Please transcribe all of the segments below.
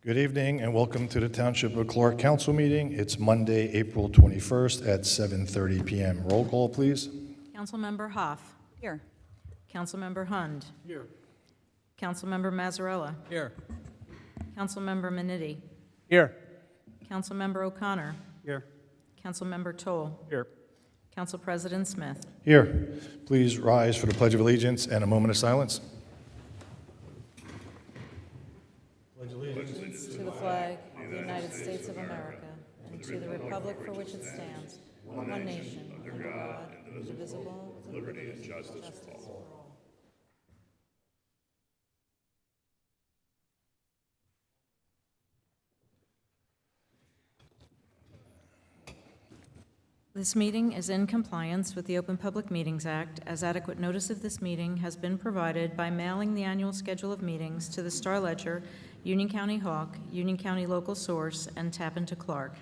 Good evening and welcome to the Township of Clark Council meeting. It's Monday, April 21st at 7:30 p.m. Roll call, please. Councilmember Hoff. Here. Councilmember Hund. Here. Councilmember Mazzarella. Here. Councilmember Manitti. Here. Councilmember O'Connor. Here. Councilmember Toll. Here. Council President Smith. Here, please rise for the Pledge of Allegiance and a moment of silence. To the flag of the United States of America and to the republic for which it stands, one nation, under God, indivisible, with liberty and justice for all. This meeting is in compliance with the Open Public Meetings Act, as adequate notice of this meeting has been provided by mailing the annual schedule of meetings to the Star-Ledger, Union County Hawk, Union County Local Source, and Tappan to Clark.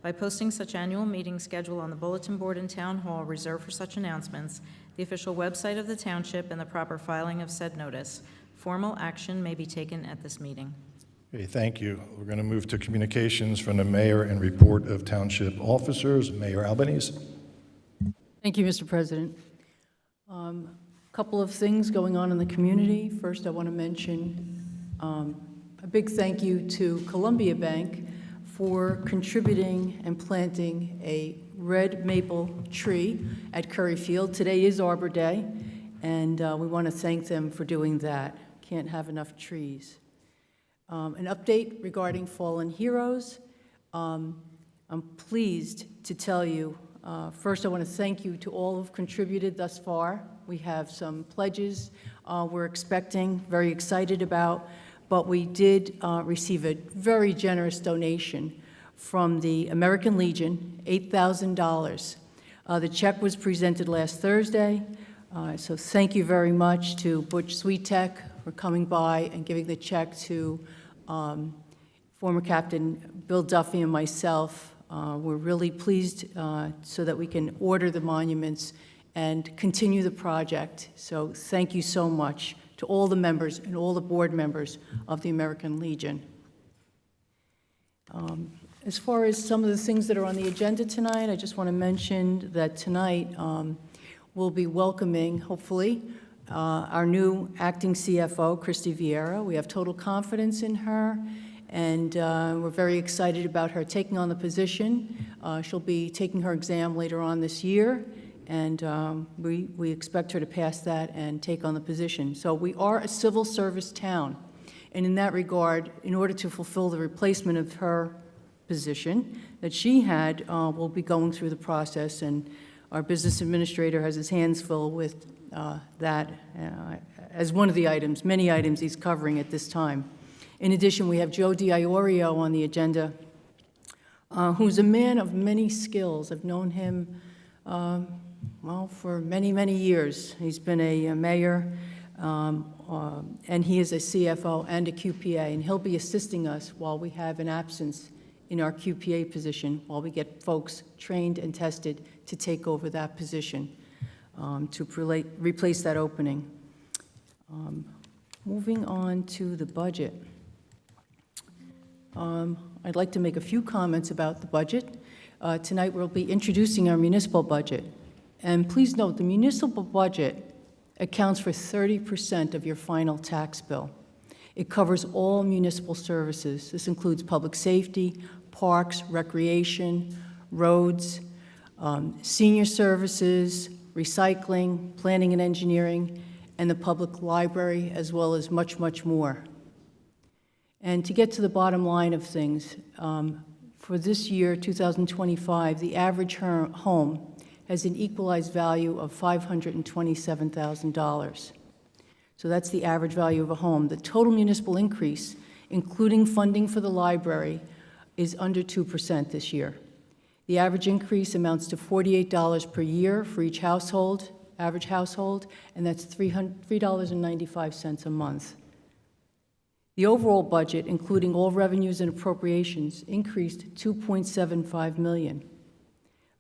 By posting such annual meeting schedule on the bulletin board in Town Hall reserved for such announcements, the official website of the township, and the proper filing of said notice, formal action may be taken at this meeting. Okay, thank you. We're going to move to communications from the mayor and report of township officers. Mayor Albanese. Thank you, Mr. President. A couple of things going on in the community. First, I want to mention a big thank you to Columbia Bank for contributing and planting a red maple tree at Curry Field. Today is Arbor Day, and we want to thank them for doing that. Can't have enough trees. An update regarding fallen heroes. I'm pleased to tell you, first I want to thank you to all who've contributed thus far. We have some pledges we're expecting, very excited about, but we did receive a very generous donation from the American Legion, $8,000. The check was presented last Thursday, so thank you very much to Butch Sweetek for coming by and giving the check to former Captain Bill Duffy and myself. We're really pleased so that we can order the monuments and continue the project. So thank you so much to all the members and all the board members of the American Legion. As far as some of the things that are on the agenda tonight, I just want to mention that tonight we'll be welcoming, hopefully, our new acting CFO, Christy Vieira. We have total confidence in her, and we're very excited about her taking on the position. She'll be taking her exam later on this year, and we expect her to pass that and take on the position. So we are a civil service town, and in that regard, in order to fulfill the replacement of her position that she had, we'll be going through the process, and our business administrator has his hands full with that as one of the items, many items he's covering at this time. In addition, we have Joe DiIorio on the agenda, who's a man of many skills. I've known him, well, for many, many years. He's been a mayor, and he is a CFO and a QPA, and he'll be assisting us while we have an absence in our QPA position, while we get folks trained and tested to take over that position. To replace that opening. Moving on to the budget. I'd like to make a few comments about the budget. Tonight we'll be introducing our municipal budget. And please note, the municipal budget accounts for 30% of your final tax bill. It covers all municipal services. This includes public safety, parks, recreation, roads, senior services, recycling, planning and engineering, and the public library, as well as much, much more. And to get to the bottom line of things, for this year, 2025, the average home has an equalized value of $527,000. So that's the average value of a home. The total municipal increase, including funding for the library, is under 2% this year. The average increase amounts to $48 per year for each household, average household, and that's $3.95 a month. The overall budget, including all revenues and appropriations, increased $2.75 million,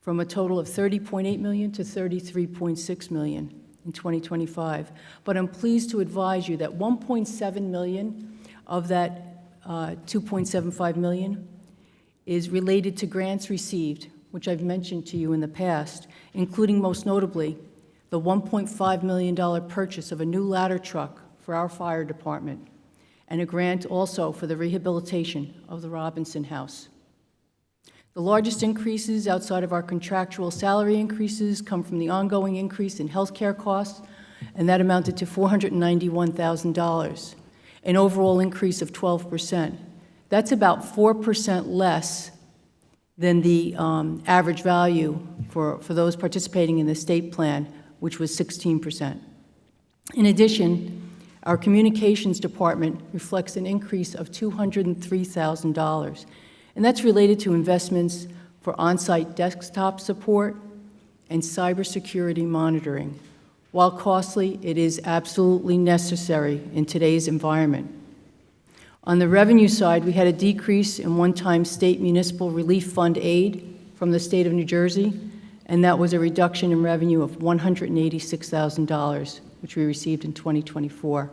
from a total of $30.8 million to $33.6 million in 2025. But I'm pleased to advise you that $1.7 million Of that $2.75 million is related to grants received, which I've mentioned to you in the past, including most notably the $1.5 million purchase of a new ladder truck for our fire department, and a grant also for the rehabilitation of the Robinson House. The largest increases outside of our contractual salary increases come from the ongoing increase in health care costs, and that amounted to $491,000, an overall increase of 12%. That's about 4% less than the average value for those participating in the state plan, which was 16%. In addition, our communications department reflects an increase of $203,000, and that's related to investments for on-site desktop support and cybersecurity monitoring. While costly, it is absolutely necessary in today's environment. On the revenue side, we had a decrease in one-time state municipal relief fund aid from the state of New Jersey, and that was a reduction in revenue of $186,000, which we received in 2024.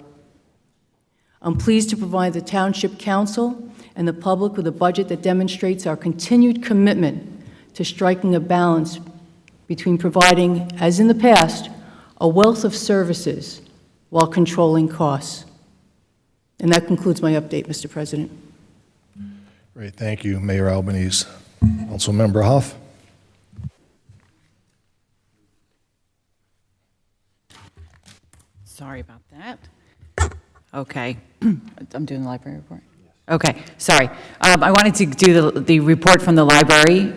I'm pleased to provide the Township Council and the public with a budget that demonstrates our continued commitment to striking a balance between providing, as in the past, a wealth of services while controlling costs. And that concludes my update, Mr. President. Great, thank you, Mayor Albanese. Councilmember Huff. Sorry about that. Okay, I'm doing the library report. Okay, sorry. I wanted to do the report from the library.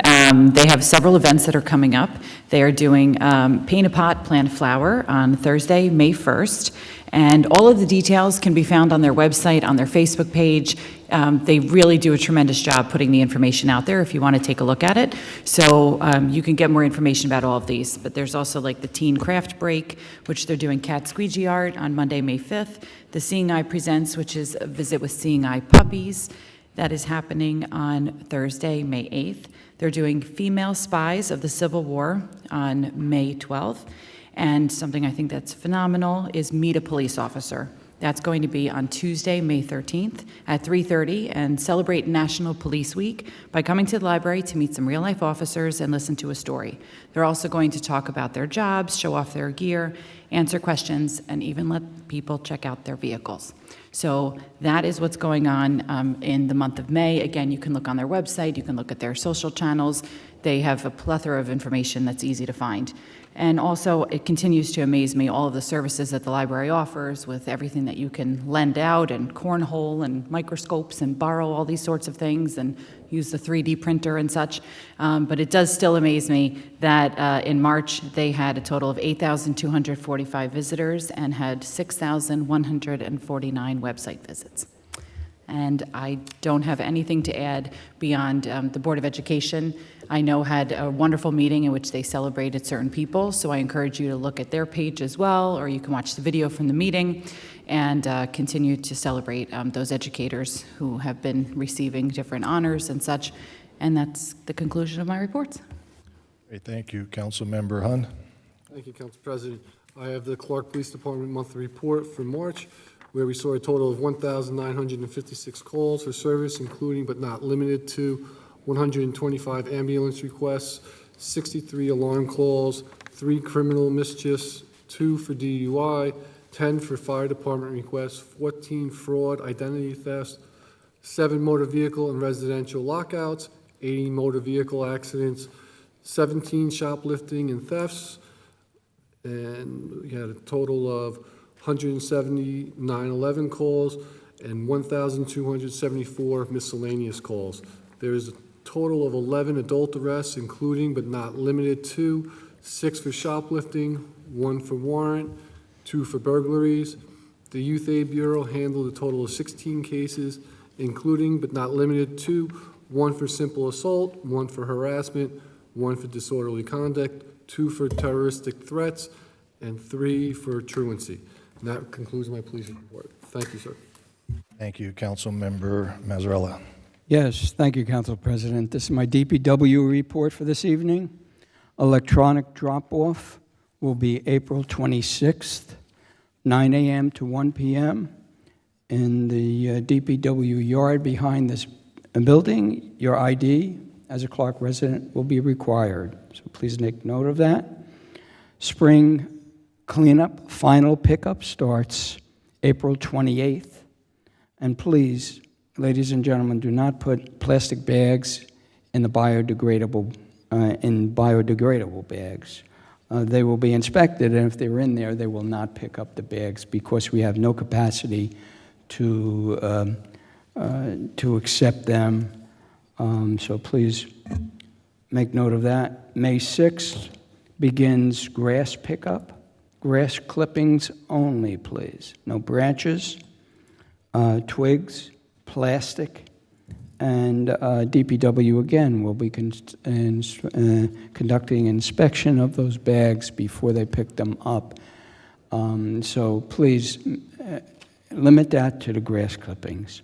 They have several events that are coming up. They are doing Paint a Pot, Plant a Flower on Thursday, May 1st. And all of the details can be found on their website, on their Facebook page. They really do a tremendous job putting the information out there if you want to take a look at it. So you can get more information about all of these. But there's also like the Teen Craft Break, which they're doing cat squeegee art on Monday, May 5th. The Seeing Eye Presents, which is a visit with Seeing Eye puppies. That is happening on Thursday, May 8th. They're doing Female Spies of the Civil War on May 12th. And something I think that's phenomenal is Meet a Police Officer. That's going to be on Tuesday, May 13th at 3:30, and celebrate National Police Week by coming to the library to meet some real-life officers and listen to a story. They're also going to talk about their jobs, show off their gear, answer questions, and even let people check out their vehicles. So that is what's going on in the month of May. Again, you can look on their website, you can look at their social channels. They have a plethora of information that's easy to find. And also, it continues to amaze me, all of the services that the library offers with everything that you can lend out, and cornhole and microscopes and borrow all these sorts of things and use the 3D printer and such. But it does still amaze me that in March, they had a total of 8,245 visitors and had 6,149 website visits. And I don't have anything to add beyond the Board of Education. I know had a wonderful meeting in which they celebrated certain people, so I encourage you to look at their page as well, or you can watch the video from the meeting and continue to celebrate those educators who have been receiving different honors and such. And that's the conclusion of my reports. Great, thank you. Councilmember Hun. Thank you, Council President. I have the Clark Police Department monthly report for March, where we saw a total of 1,956 calls for service, including but not limited to 125 ambulance requests, 63 alarm calls, 3 criminal mischiefs, 2 for DUI, 10 for fire department requests, 14 fraud, identity thefts, 7 motor vehicle and residential lockouts, 80 motor vehicle accidents, 17 shoplifting and thefts, and we had a total of 170 911 calls and 1,274 miscellaneous calls. There is a total of 11 adult arrests, including but not limited to 6 for shoplifting, 1 for warrant, 2 for burglaries. The Youth Aid Bureau handled a total of 16 cases, including but not limited to 1 for simple assault, 1 for harassment, 1 for disorderly conduct, 2 for terroristic threats, and 3 for truancy. And that concludes my police report. Thank you, sir. Thank you. Councilmember Mazzarella. Yes, thank you, Council President. This is my DPW report for this evening. Electronic drop-off will be April 26th, 9 a.m. to 1 p.m. in the DPW yard behind this building. Your ID as a Clark resident will be required, so please make note of that. Spring cleanup final pickup starts April 28th. And please, ladies and gentlemen, do not put plastic bags in the biodegradable bags. They will be inspected, and if they're in there, they will not pick up the bags because we have no capacity to accept them. So please make note of that. May 6th begins grass pickup. Grass clippings only, please. No branches, twigs, plastic, and DPW again will be conducting inspection of those bags before they pick them up. So please limit that to the grass clippings.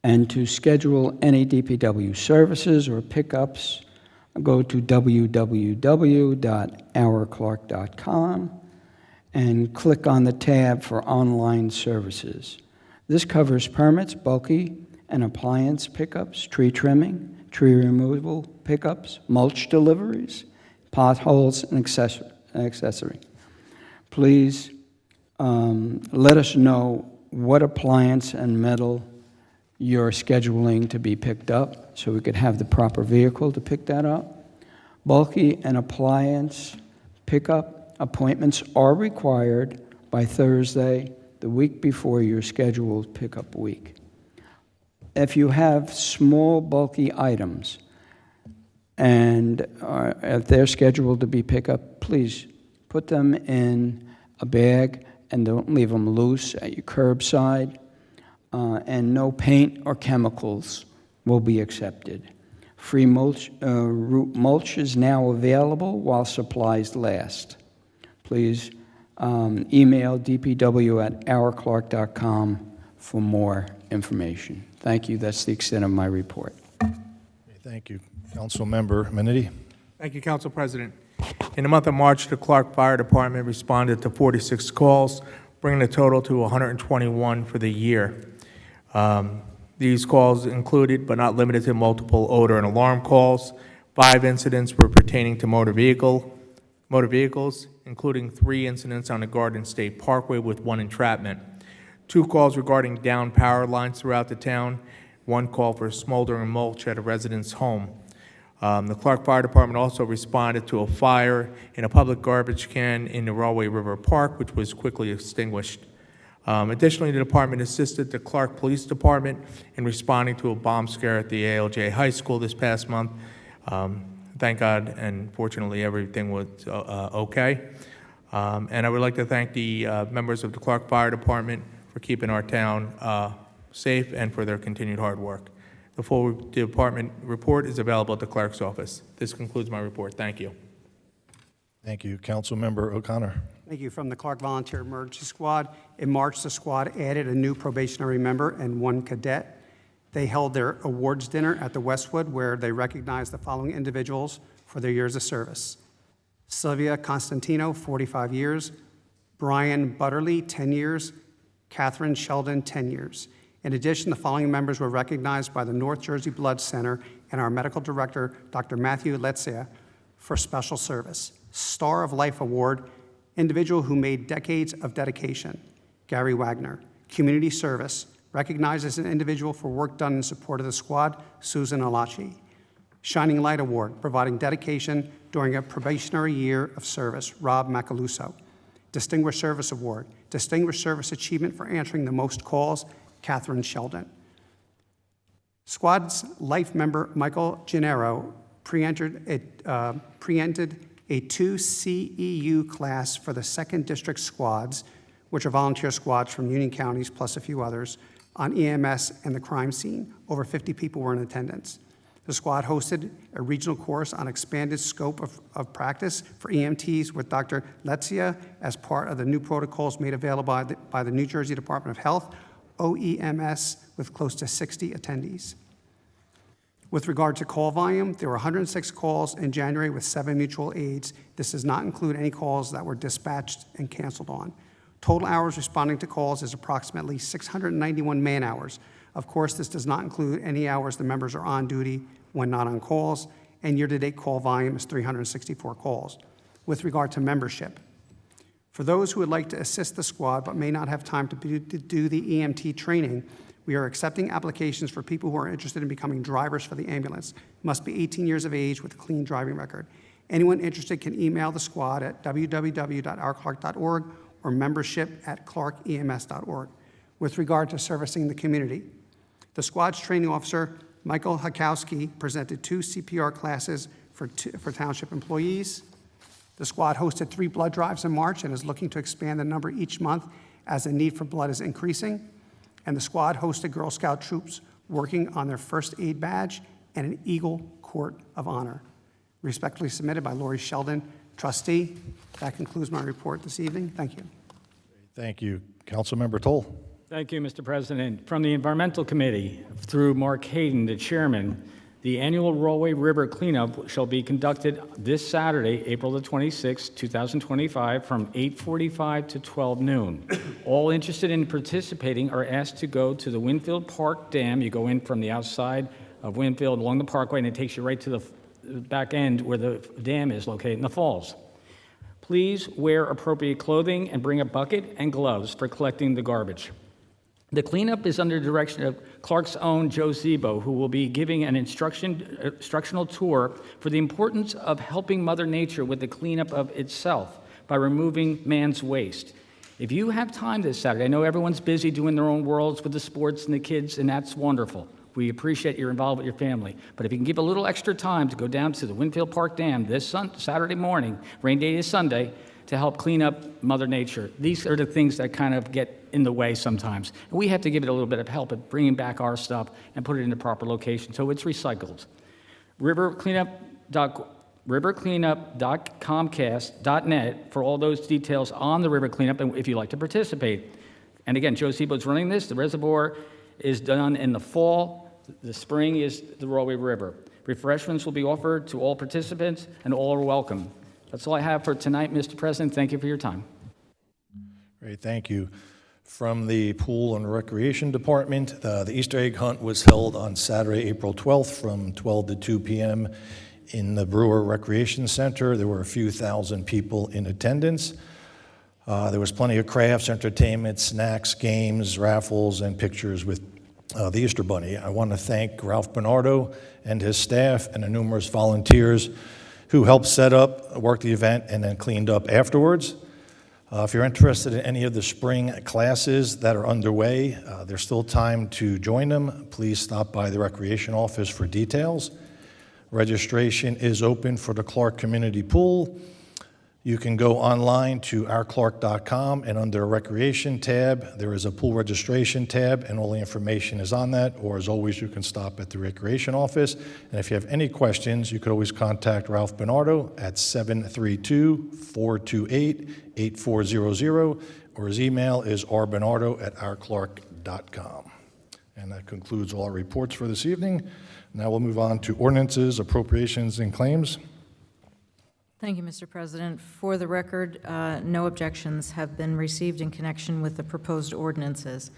And to schedule any DPW services or pickups, go to www.ourclark.com and click on the tab for online services. This covers permits, bulky and appliance pickups, tree trimming, tree removal pickups, mulch deliveries, potholes, and accessory. Please let us know what appliance and metal you're scheduling to be picked up so we could have the proper vehicle to pick that up. Bulky and appliance pickup appointments are required by Thursday, the week before your scheduled pickup week. If you have small, bulky items and if they're scheduled to be picked up, please put them in a bag and don't leave them loose at your curbside. And no paint or chemicals will be accepted. Free mulch is now available while supplies last. Please email dpw@ourclark.com for more information. Thank you. That's the extent of my report. Thank you. Councilmember Maniti. Thank you, Council President. In the month of March, the Clark Fire Department responded to 46 calls, bringing the total to 121 for the year. These calls included, but not limited to, multiple odor and alarm calls. 5 incidents were pertaining to motor vehicles, including 3 incidents on the Garden State Parkway with 1 entrapment. 2 calls regarding downed power lines throughout the town. 1 call for smoldering mulch at a resident's home. The Clark Fire Department also responded to a fire in a public garbage can in the Rahway River Park, which was quickly extinguished. Additionally, the department assisted the Clark Police Department in responding to a bomb scare at the ALJ High School this past month. Thank God, and fortunately, everything was okay. And I would like to thank the members of the Clark Fire Department for keeping our town safe and for their continued hard work. The full department report is available at the clerk's office. This concludes my report. Thank you. Thank you. Councilmember O'Connor. Thank you. From the Clark Volunteer Emergency Squad, in March, the squad added a new probationary member and 1 cadet. They held their awards dinner at the Westwood, where they recognized the following individuals for their years of service: Sylvia Constantino, 45 years, Brian Butterly, 10 years, Catherine Sheldon, 10 years. In addition, the following members were recognized by the North Jersey Blood Center and our medical director, Dr. Matthew Letzia, for special service. Star of Life Award, individual who made decades of dedication, Gary Wagner. Community service, recognized as an individual for work done in support of the squad, Susan Alachi. Shining Light Award, providing dedication during a probationary year of service, Rob Macaluso. Distinguished Service Award, Distinguished Service Achievement for answering the most calls, Catherine Sheldon. Squad's life member, Michael Gennaro, pre-entered a 2 CEU class for the 2nd District squads, which are volunteer squads from Union counties plus a few others, on EMS and the crime scene. Over 50 people were in attendance. The squad hosted a regional course on expanded scope of practice for EMTs with Dr. Letzia as part of the new protocols made available by the New Jersey Department of Health, OEMS, with close to 60 attendees. With regard to call volume, there were 106 calls in January with 7 mutual aids. This does not include any calls that were dispatched and canceled on. Total hours responding to calls is approximately 691 man-hours. Of course, this does not include any hours the members are on duty when not on calls, and year-to-date call volume is 364 calls. With regard to membership, for those who would like to assist the squad but may not have time to do the EMT training, we are accepting applications for people who are interested in becoming drivers for the ambulance. Must be 18 years of age with a clean driving record. Anyone interested can email the squad at www.ourclark.org or membership@clarkems.org. With regard to servicing the community, the squad's training officer, Michael Hakowski, presented 2 CPR classes for township employees. The squad hosted 3 blood drives in March and is looking to expand the number each month as the need for blood is increasing. And the squad hosted Girl Scout troops working on their first aid badge and an Eagle Court of Honor. Respectfully submitted by Lori Sheldon, trustee. That concludes my report this evening. Thank you. Thank you. Councilmember Toll. Thank you, Mr. President. From the Environmental Committee, through Mark Hayden, the chairman, the annual Rollway River cleanup shall be conducted this Saturday, April the 26th, 2025, from 8:45 to 12 noon. All interested in participating are asked to go to the Winfield Park Dam. You go in from the outside of Winfield along the parkway, and it takes you right to the back end where the dam is located in the falls. Please wear appropriate clothing and bring a bucket and gloves for collecting the garbage. The cleanup is under the direction of Clark's own Joe Zebo, who will be giving an instructional tour for the importance of helping Mother Nature with the cleanup of itself by removing man's waste. If you have time this Saturday, I know everyone's busy doing their own worlds with the sports and the kids, and that's wonderful. We appreciate you're involved with your family. But if you can give a little extra time to go down to the Winfield Park Dam this Saturday morning, rain day is Sunday, to help clean up Mother Nature. These are the things that kind of get in the way sometimes. And we have to give it a little bit of help at bringing back our stuff and put it in the proper location so it's recycled. rivercleanup.comcast.net for all those details on the river cleanup and if you'd like to participate. And again, Joe Zebo's running this. The reservoir is done in the fall. The spring is the Rollway River. Refreshments will be offered to all participants and all are welcome. That's all I have for tonight, Mr. President. Thank you for your time. Great, thank you. From the Pool and Recreation Department, the Easter egg hunt was held on Saturday, April 12th from 12 to 2 p.m. in the Brewer Recreation Center. There were a few thousand people in attendance. There was plenty of crafts, entertainment, snacks, games, raffles, and pictures with the Easter Bunny. I want to thank Ralph Bernardo and his staff and the numerous volunteers who helped set up, work the event, and then cleaned up afterwards. If you're interested in any of the spring classes that are underway, there's still time to join them. Please stop by the Recreation Office for details. Registration is open for the Clark Community Pool. You can go online to ourclark.com, and under the Recreation tab, there is a pool registration tab, and all the information is on that. Or as always, you can stop at the Recreation Office. And if you have any questions, you could always contact Ralph Bernardo at 732-428-8400, or his email is rbernardo@ourclark.com. And that concludes all our reports for this evening. Now we'll move on to ordinances, appropriations, and claims. Thank you, Mr. President. For the record, no objections have been received in connection with the proposed ordinances.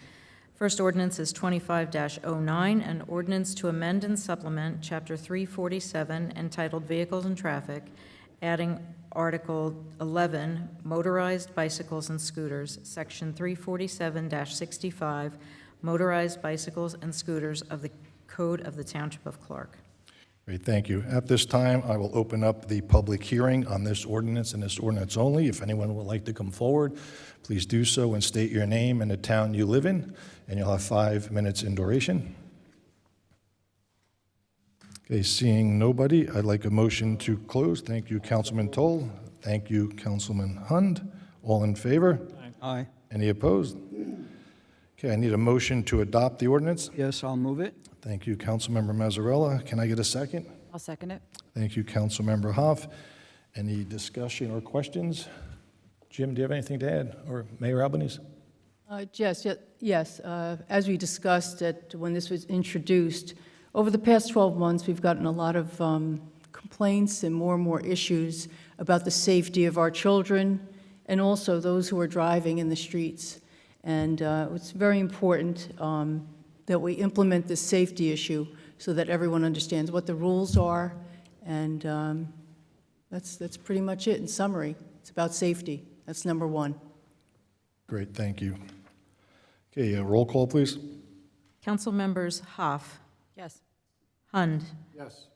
First ordinance is 25-09, an ordinance to amend and supplement Chapter 347 entitled Vehicles and Traffic, adding Article 11, Motorized Bicycles and Scooters, Section 347-65, Motorized Bicycles and Scooters of the Code of the Township of Clark. Great, thank you. At this time, I will open up the public hearing on this ordinance and this ordinance only. If anyone would like to come forward, please do so and state your name and the town you live in, and you'll have 5 minutes in duration. Okay, seeing nobody, I'd like a motion to close. Thank you, Councilman Toll. Thank you, Councilman Hund. All in favor? Aye. Any opposed? Okay, I need a motion to adopt the ordinance. Yes, I'll move it. Thank you, Councilmember Mazzarella. Can I get a second? I'll second it. Thank you, Councilmember Hoff. Any discussion or questions? Jim, do you have anything to add? Or Mayor Albanese? Yes. As we discussed when this was introduced, over the past 12 months, we've gotten a lot of complaints and more issues about the safety of our children and also those who are driving in the streets. And it's very important that we implement this safety issue so that everyone understands what the rules are, and that's pretty much it in summary. It's about safety. That's number one. Great, thank you. Okay, roll call, please. Council members Hoff, Yes. Hund, Yes.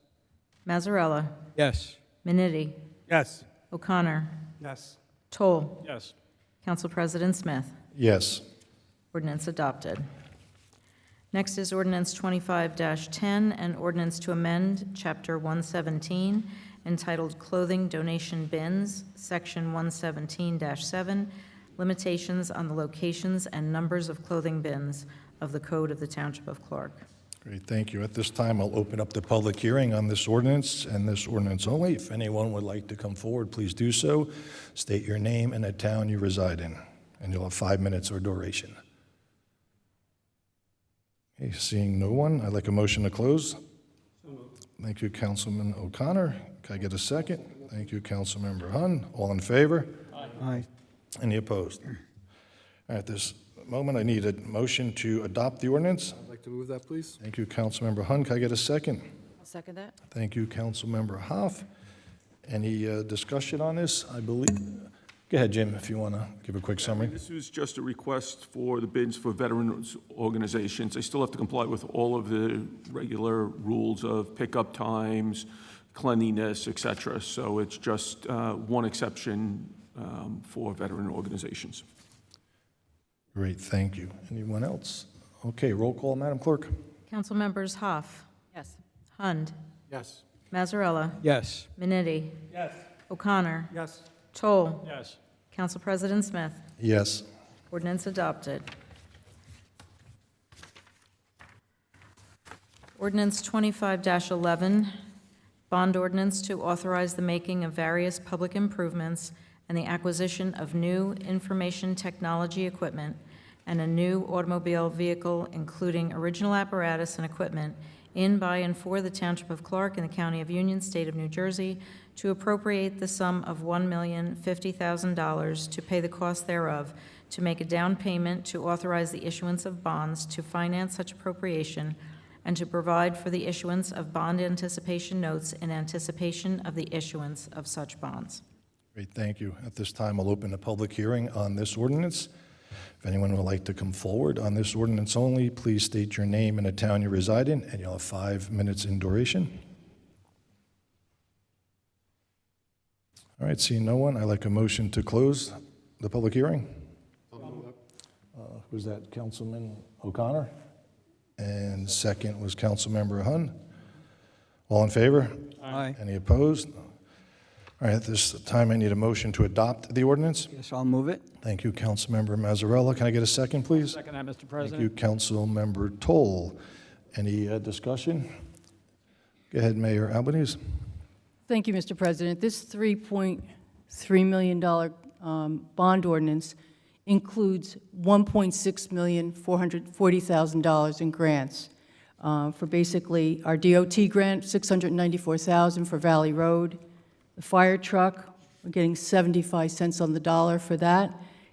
Mazzarella, Yes. Minnitti, Yes. O'Connor, Yes. Toll. Yes. Council President Smith. Yes. Ordinance adopted. Next is ordinance 25-10, an ordinance to amend Chapter 117 entitled Clothing Donation Bins, Section 117-7, limitations on the locations and numbers of clothing bins of the Code of the Township of Clark. Great, thank you. At this time, I'll open up the public hearing on this ordinance and this ordinance only. If anyone would like to come forward, please do so. State your name and the town you reside in, and you'll have 5 minutes or duration. Okay, seeing no one, I'd like a motion to close. Thank you, Councilman O'Connor. Can I get a second? Thank you, Councilmember Hunn. All in favor? Aye. Any opposed? At this moment, I need a motion to adopt the ordinance. I'd like to move that, please. Thank you, Councilmember Hunn. Can I get a second? I'll second that. Thank you, Councilmember Hoff. Any discussion on this? I believe, go ahead, Jim, if you want to give a quick summary. This is just a request for the bins for veterans organizations. They still have to comply with all of the regular rules of pickup times, cleanliness, et cetera. So it's just one exception for veteran organizations. Great, thank you. Anyone else? Okay, roll call, Madam Clerk. Council members Hoff, Yes. Hund, Yes. Mazzarella, Yes. Minnitti, Yes. O'Connor, Yes. Toll. Yes. Council President Smith. Yes. Ordinance adopted. Ordinance 25-11, bond ordinance to authorize the making of various public improvements and the acquisition of new information technology equipment and a new automobile vehicle, including original apparatus and equipment, in, by, and for the Township of Clark in the County of Union, State of New Jersey, to appropriate the sum of $1,050,000 to pay the cost thereof, to make a down payment, to authorize the issuance of bonds to finance such appropriation, and to provide for the issuance of bond anticipation notes in anticipation of the issuance of such bonds. Great, thank you. At this time, I'll open a public hearing on this ordinance. If anyone would like to come forward on this ordinance only, please state your name and the town you reside in, and you'll have 5 minutes in duration. All right, seeing no one, I'd like a motion to close the public hearing. Who's that? Councilman O'Connor? And second was Councilmember Hunn. All in favor? Aye. Any opposed? All right, at this time, I need a motion to adopt the ordinance. Yes, I'll move it. Thank you, Councilmember Mazzarella. Can I get a second, please? Second that, Mr. Thank President. you, Councilmember Toll. Any discussion? Go ahead, Mayor Albanese. Thank you, Mr. President. This $3.3 million bond ordinance includes $1.6,440,000 in grants for basically our DOT grant, $694,000 for Valley Road. The fire truck, we're getting 75 cents on the dollar for that.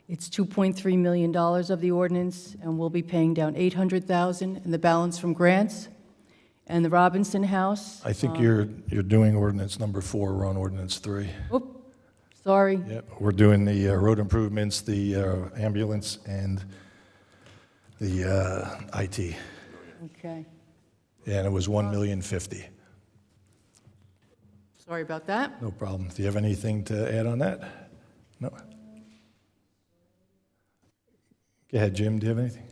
It's $2.3 million of the ordinance, and we'll be paying down $800,000 and the balance from grants. And the Robinson House. I think you're doing ordinance number 4. We're on ordinance 3. Oop, sorry. Yep, we're doing the road improvements, the ambulance, and the IT. Okay, And it was $1,050,000. sorry about that. No problem. Do you have anything to add on that? No? Go ahead, Jim. Do you have anything?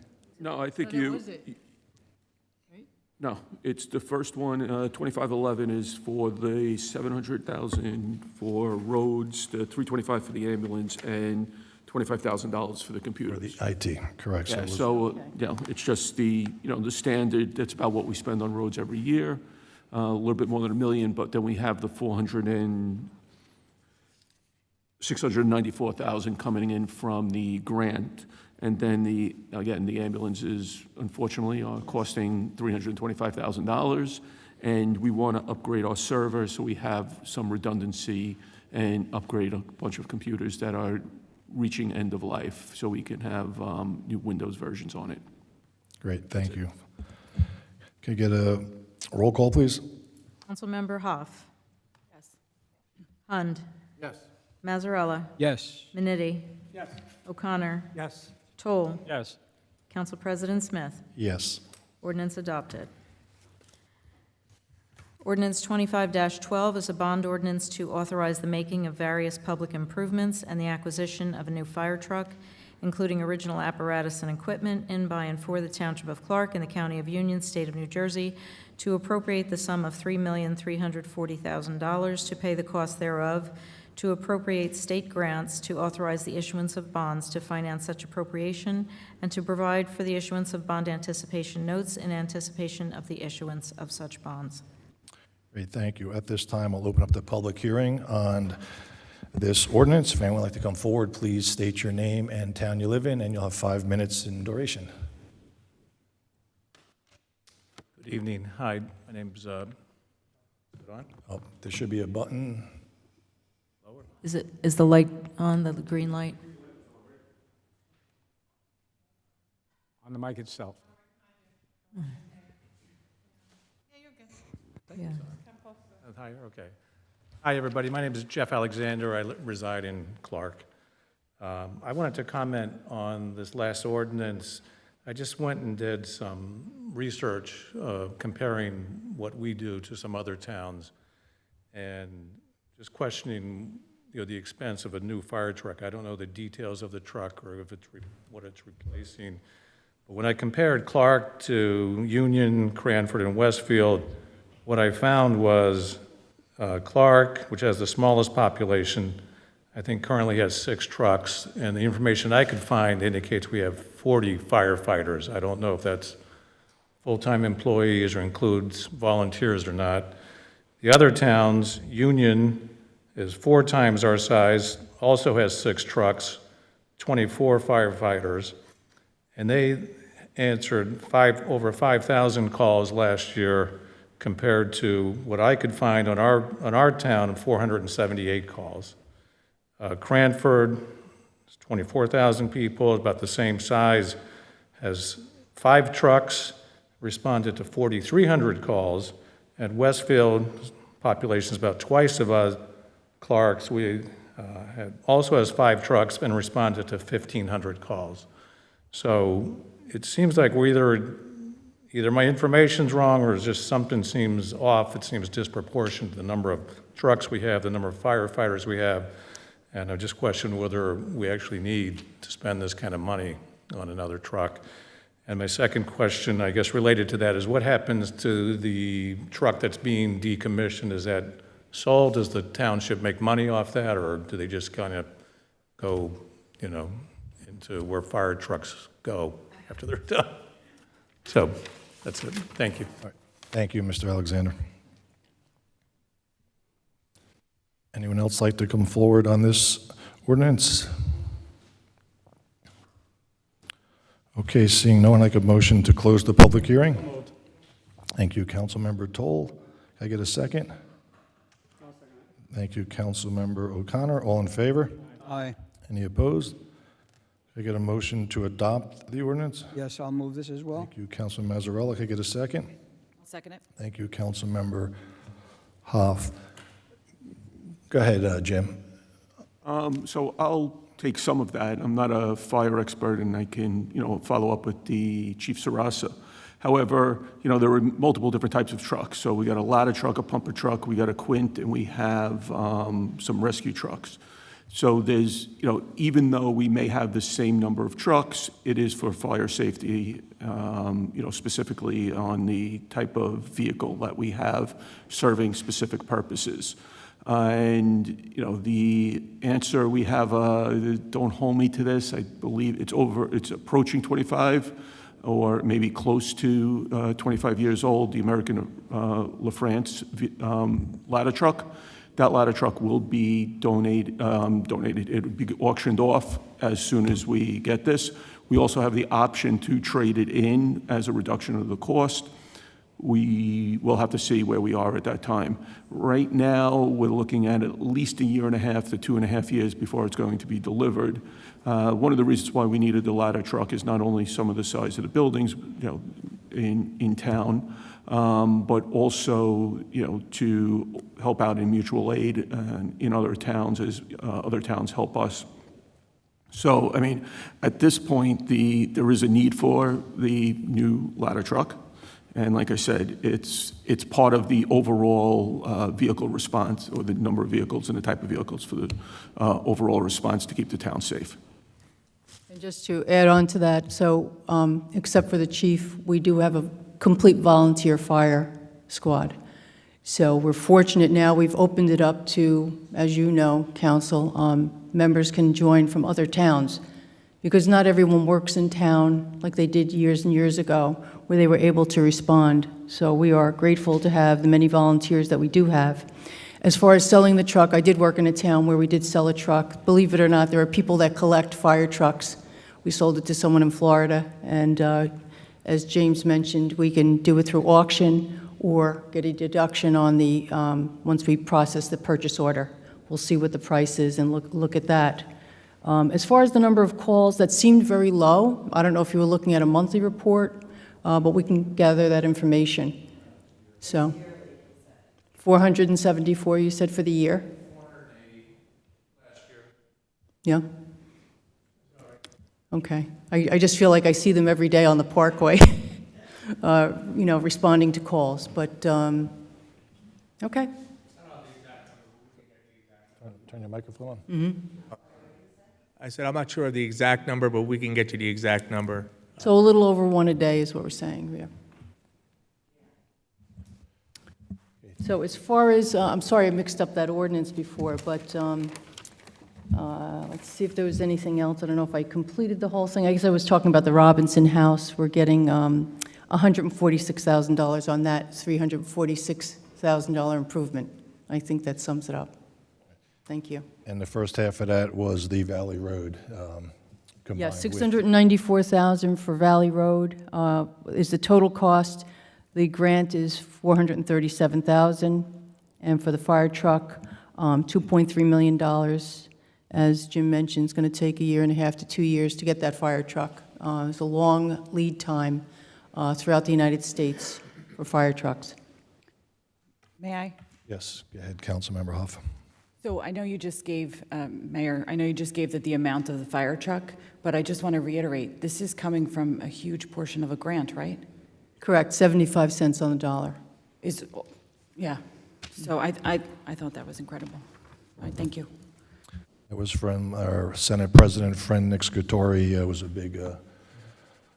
No, I think Oh, that you. was it. No, it's the first one, 2511 is for the 700,000 for roads, the 325 for the ambulance, and $25,000 for the For computers. the IT, correct. Yeah, it was- so, it's just the, the standard, that's about what we spend on roads every year, a little bit more than $1 million, but then we have the 694,000 coming in from the grant. And then the ambulance is unfortunately costing $325,000. And we want to upgrade our server so we have some redundancy and upgrade a bunch of computers that are reaching end of life, so we can have new Windows versions on it. Great, thank you. Can I get a roll call, please? Councilmember Hoff. Yes. Hund. Yes. Mazzarella. Yes. Minnitti. Yes. O'Connor. Yes. Toll. Yes. Council President Smith. Yes. Ordinance adopted. Ordinance 25-12 is a bond ordinance to authorize the making of various public improvements and the acquisition of a new fire truck, including original apparatus and equipment, in, by, and for the Township of Clark in the County of Union, State of New Jersey, to appropriate the sum of $3,340,000 to pay the cost thereof, to appropriate state grants, to authorize the issuance of bonds to finance such appropriation, and to provide for the issuance of bond anticipation notes in anticipation of the issuance of such bonds. Great, thank you. At this time, I'll open up the public hearing on this ordinance. If anyone would like to come forward, please state your name and town you live in, and you'll have 5 minutes in duration. Good evening. Hi, my name's, is it on? Oh, there should be a button. Is the light on, the green light? On the mic itself. Yeah. Higher, okay. Hi, everybody. My name is Jeff Alexander. I reside in Clark. I wanted to comment on this last ordinance. I just went and did some research comparing what we do to some other towns and just questioning, the expense of a new fire truck. I don't know the details of the truck or if it's what it's replacing. But when I compared Clark to Union, Cranford, and Westfield, what I found was Clark, which has the smallest population, I think currently has 6 trucks, and the information I could find indicates we have 40 firefighters. I don't know if that's full-time employees or includes volunteers or not. The other towns, Union is 4 times our size, also has 6 trucks, 24 firefighters, and they answered over 5,000 calls last year compared to what I could find on our town, 478 calls. Cranford, 24,000 people, about the same size, has 5 trucks, responded to 4,300 calls, and Westfield, population is about twice of us, Clark's, also has 5 trucks and responded to 1,500 calls. So it seems like we're either my information's wrong or just something seems off. It seems disproportionate, the number of trucks we have, the number of firefighters we have, and I just question whether we actually need to spend this kind of money on another truck. And my second question, I guess related to that, is what happens to the truck that's being decommissioned? Is that sold? Does the township make money off that, or do they just kind of go, into where fire trucks go after they're done? So that's it. Thank you. All right. Thank you, Mr. Alexander. Anyone else like to come forward on this ordinance? Okay, seeing no one, I'd like a motion to close the public hearing. Thank you, Councilmember Toll. Can I get a second? Thank you, Councilmember O'Connor. All in favor? Aye. Any opposed? Can I get a motion to adopt the ordinance? Yes, I'll move this as well. Thank you, Councilman Mazzarella. Can I get a second? I'll second it. Thank you, Councilmember Hoff. Go ahead, Jim. So I'll take some of that. I'm not a fire expert, and I can, follow up with the Chief Sarasa. However, there were multiple different types of trucks. So we got a ladder truck, a pumper truck, we got a quint, and we have some rescue trucks. So there's, even though we may have the same number of trucks, it is for fire safety, specifically on the type of vehicle that we have serving specific purposes. And, the answer we have, don't hold me to this, I believe it's approaching 25 or maybe close to 25 years old, the American LaFrance ladder truck. That ladder truck will be donated, it will be auctioned off as soon as we get this. We also have the option to trade it in as a reduction of the cost. we will have to see where we are at that time. Right now, we're looking at least a year and a half to 2.5 years before it's going to be delivered. One of the reasons why we needed the ladder truck is not only some of the size of the buildings, in town, but also, to help out in mutual aid in other towns as other towns help us. So, I mean, at this point, there is a need for the new ladder truck. And like I said, it's part of the overall vehicle response, or the number of vehicles and the type of vehicles for the overall response to keep the town safe. And just to add on to that, so except for the chief, we do have a complete volunteer fire squad. So we're fortunate now, we've opened it up to, as you know, council, members can join from other towns, because not everyone works in town like they did years and years ago, where they were able to respond. So we are grateful to have the many volunteers that we do have. As far as selling the truck, I did work in a town where we did sell a truck. Believe it or not, there are people that collect fire trucks. We sold it to someone in Florida, and as James mentioned, we can do it through auction or get a deduction on the, once we process the purchase order. We'll see what the price is and look at that. As far as the number of calls, that seemed very low. I don't know if you were looking at a monthly report, but we can gather that information. So, 474, you said, for the year? 480 last year. Yeah? Okay. I just feel like I see them every day on the Parkway, responding to calls, but, okay. Turn your microphone on. Mm-hmm. I said, I'm not sure of the exact number, but we can get you the exact number. So a little over one a day is what we're saying, yeah. So as far as, I'm sorry I mixed up that ordinance before, but let's see if there was anything else. I don't know if I completed the whole thing. I guess I was talking about the Robinson House. We're getting $146,000 on that, $346,000 improvement. I think that sums it up. Thank you. And the first half of that was the Valley Road combined Yeah, with- $694,000 for Valley Road is the total cost. The grant is $437,000, and for the fire truck, $2.3 million. As Jim mentioned, it's going to take 1.5 years to 2 years to get that fire truck. It's a long lead time throughout the United States for fire trucks. May I? Yes, go ahead, Councilmember Huff. So I know you just gave, Mayor, I know you just gave the amount of the fire truck, but I just want to reiterate, this is coming from a huge portion of a grant, right? Correct, 75 cents on the dollar. Yeah. So I thought that was incredible. All right, thank you. It was from our Senate President, friend Nick Scutori. It was a big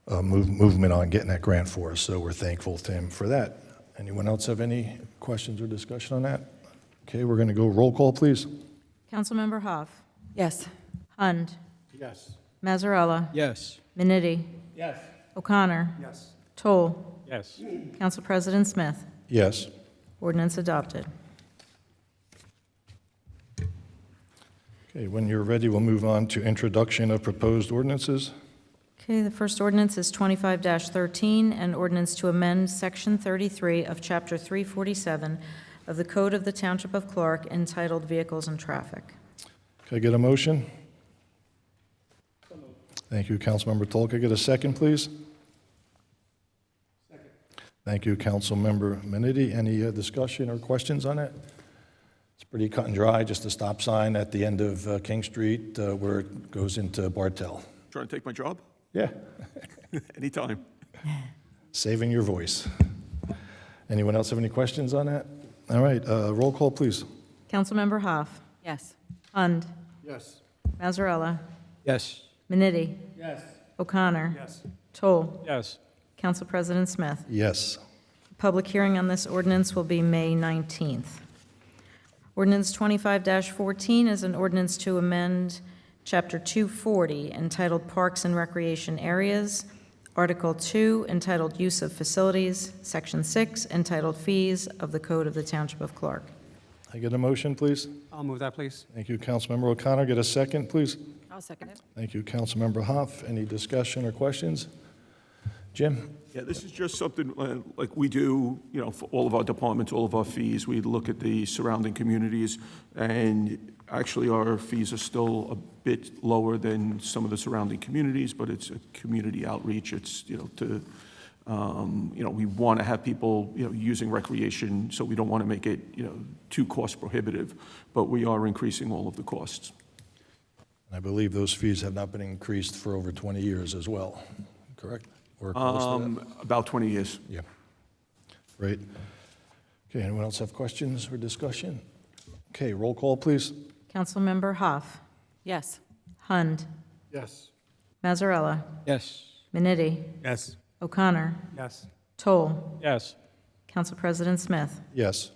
movement on getting that grant for us, so we're thankful to him for that. Anyone else have any questions or discussion on that? Okay, we're going to go roll call, please. Councilmember Hoff. Yes. Hund. Yes. Mazzarella. Yes. Minetti. Yes. O'Connor. Yes. Toll. Yes. Council President Smith. Yes. Ordinance adopted. Okay, when you're ready, we'll move on to introduction of proposed ordinances. Okay, the first ordinance is 25-13, an ordinance to amend Section 33 of Chapter 347 of the Code of the Township of Clark entitled Vehicles and Traffic. Can I get a motion? Thank you, Councilmember Toll. Can I get a second, please? Second. Thank you, Councilmember Minetti. Any discussion or questions on it? It's pretty cut and dry, just a stop sign at the end of King Street where it goes into Bartell. Trying to take my job? Yeah, Anytime. saving your voice. Anyone else have any questions on that? All right, roll call, please. Councilmember Hoff. Yes. Hund. Yes. Mazzarella. Yes. Minetti. Yes. O'Connor. Yes. Toll. Yes. Council President Smith. Yes. Public hearing on this ordinance will be May 19th. Ordinance 25-14 is an ordinance to amend Chapter 240 entitled Parks and Recreation Areas, Article 2 entitled Use of Facilities, Section 6 entitled Fees of the Code of the Township of Clark. I get a motion, please? I'll move that, please. Thank you, Councilmember O'Connor. Get a second, please? I'll second it. Thank you, Councilmember Hoff. Any discussion or questions? Jim? Yeah, this is just something like we do, for all of our departments, all of our fees. We look at the surrounding communities, and actually our fees are still a bit lower than some of the surrounding communities, but it's a community outreach. It's, we want to have people, using recreation, so we don't want to make it, too cost prohibitive, but we are increasing all of the costs. I believe those fees have not been increased for over 20 years as well, correct? Or close to that? About 20 years. Yeah. Great. Okay, anyone else have questions or discussion? Okay, roll call, please. Councilmember Hoff, Yes. Hund, Yes. Mazzarella, Yes. Minnitti, Yes. O'Connor, Yes. Toll, Yes. Council President Smith. Yes.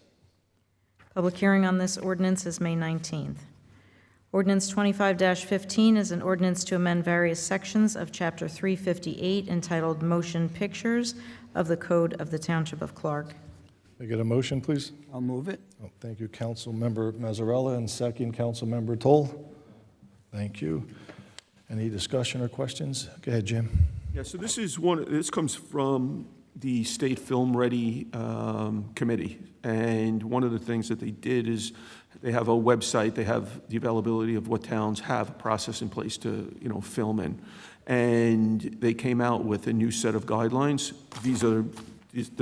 Public hearing on this ordinance is May 19th. Ordinance 25-15 is an ordinance to amend various sections of Chapter 358 entitled Motion Pictures of the Code of the Township of Clark. Can I get a motion, please? I'll move it. Oh, thank you, Councilmember Mazzarella, and second, Councilmember Toll. Thank you. Any discussion or questions? Go ahead, Jim. Yeah, so this comes from the State Film Ready Committee. And one of the things that they did is they have a website, they have the availability of what towns have a process in place to, film in. And they came out with a new set of guidelines. This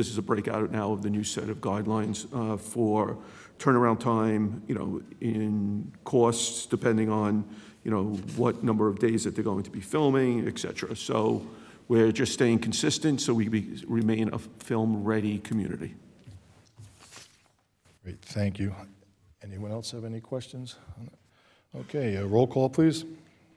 is a breakout now of the new set of guidelines for turnaround time, in costs, depending on, what number of days that they're going to be filming, et cetera. So we're just staying consistent so we remain a film-ready community. Great, thank you. Anyone else have any questions? Okay, roll call, please.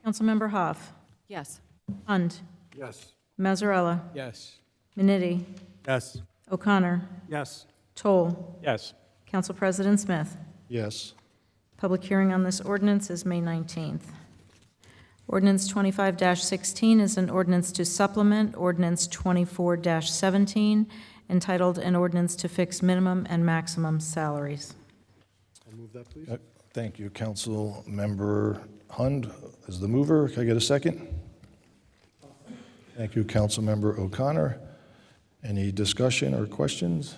Councilmember Hoff, Yes. Hund, Yes. Mazzarella, Yes. Minnitti, Yes. O'Connor, Yes. Toll, Yes. Council President Smith. Yes. Public hearing on this ordinance is May 19th. Ordinance 25-16 is an ordinance to supplement Ordinance 24-17 entitled An Ordinance to Fix Minimum and Maximum Salaries. I'll move that, please. Thank you, Councilmember Hund is the mover. Can I get a second? Thank you, Councilmember O'Connor. Any discussion or questions?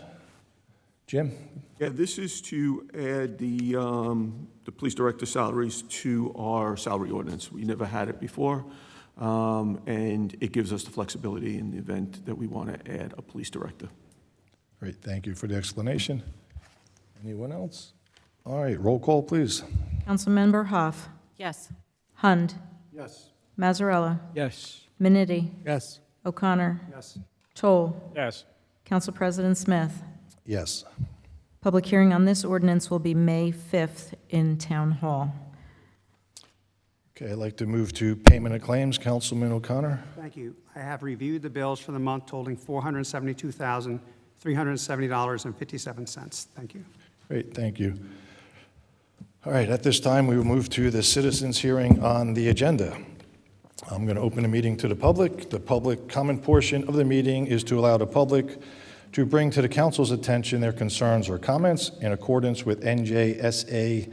Jim? Yeah, this is to add the police director salaries to our salary ordinance. We never had it before, and it gives us the flexibility in the event that we want to add a police director. Great, thank you for the explanation. Anyone else? All right, roll call, please. Councilmember Hoff, Yes. Hund, Yes. Mazzarella, Yes. Minnitti, Yes. O'Connor, Yes. Toll, Yes. Council President Smith. Yes. Public hearing on this ordinance will be May 5th in Town Hall. Okay, I'd like to move to payment of claims. Councilman O'Connor? Thank you. I have reviewed the bills for the month totaling $472,370.57. Thank you. Great, thank you. All right, at this time, we will move to the citizens' hearing on the agenda. I'm going to open the meeting to the public. The public comment portion of the meeting is to allow the public to bring to the council's attention their concerns or comments in accordance with NJSA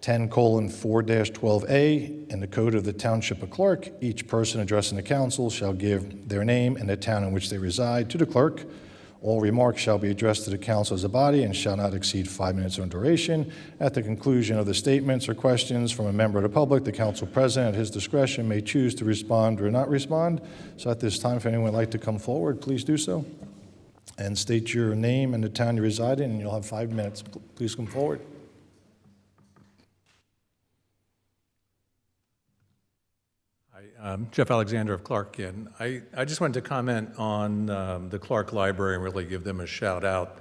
10:4-12A and the Code of the Township of Clark. Each person addressing the council shall give their name and the town in which they reside to the clerk. All remarks shall be addressed to the council as a body and shall not exceed 5 minutes in duration. At the conclusion of the statements or questions from a member of the public, the council president, at his discretion, may choose to respond or not respond. So at this time, if anyone would like to come forward, please do so. And state your name and the town you reside in, and you'll have 5 minutes. Please come forward. Hi, Jeff Alexander of Clark again. I just wanted to comment on the Clark Library and really give them a shout out.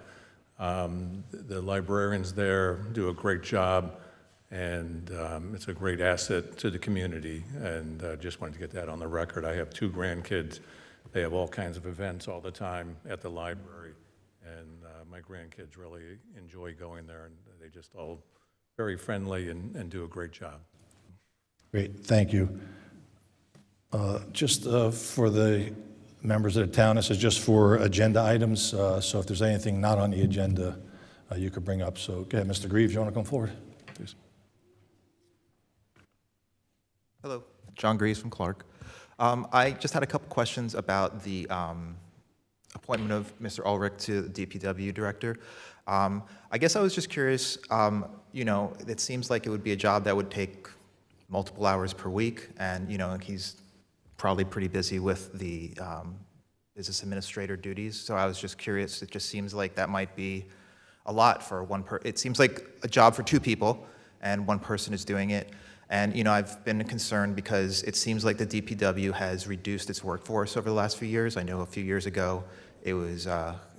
The librarians there do a great job, and it's a great asset to the community, and just wanted to get that on the record. I have 2 grandkids. They have all kinds of events all the time at the library, and my grandkids really enjoy going there, and they just all very friendly and do a great job. Great, thank you. Just for the members of the town, this is just for agenda items, so if there's anything not on the agenda, you could bring up. So, go ahead, Mr. Greaves, you want to come forward, please? Hello, John Greaves from Clark. I just had a couple questions about the appointment of Mr. Ulrich to the DPW director. I guess I was just curious, you know, it seems like it would be a job that would take multiple hours per week, and, you know, he's probably pretty busy with the business administrator duties. So I was just curious, it just seems like that might be a lot for it seems like a job for two people, and one person is doing it. And, you know, I've been concerned because it seems like the DPW has reduced its workforce over the last few years. I know a few years ago it was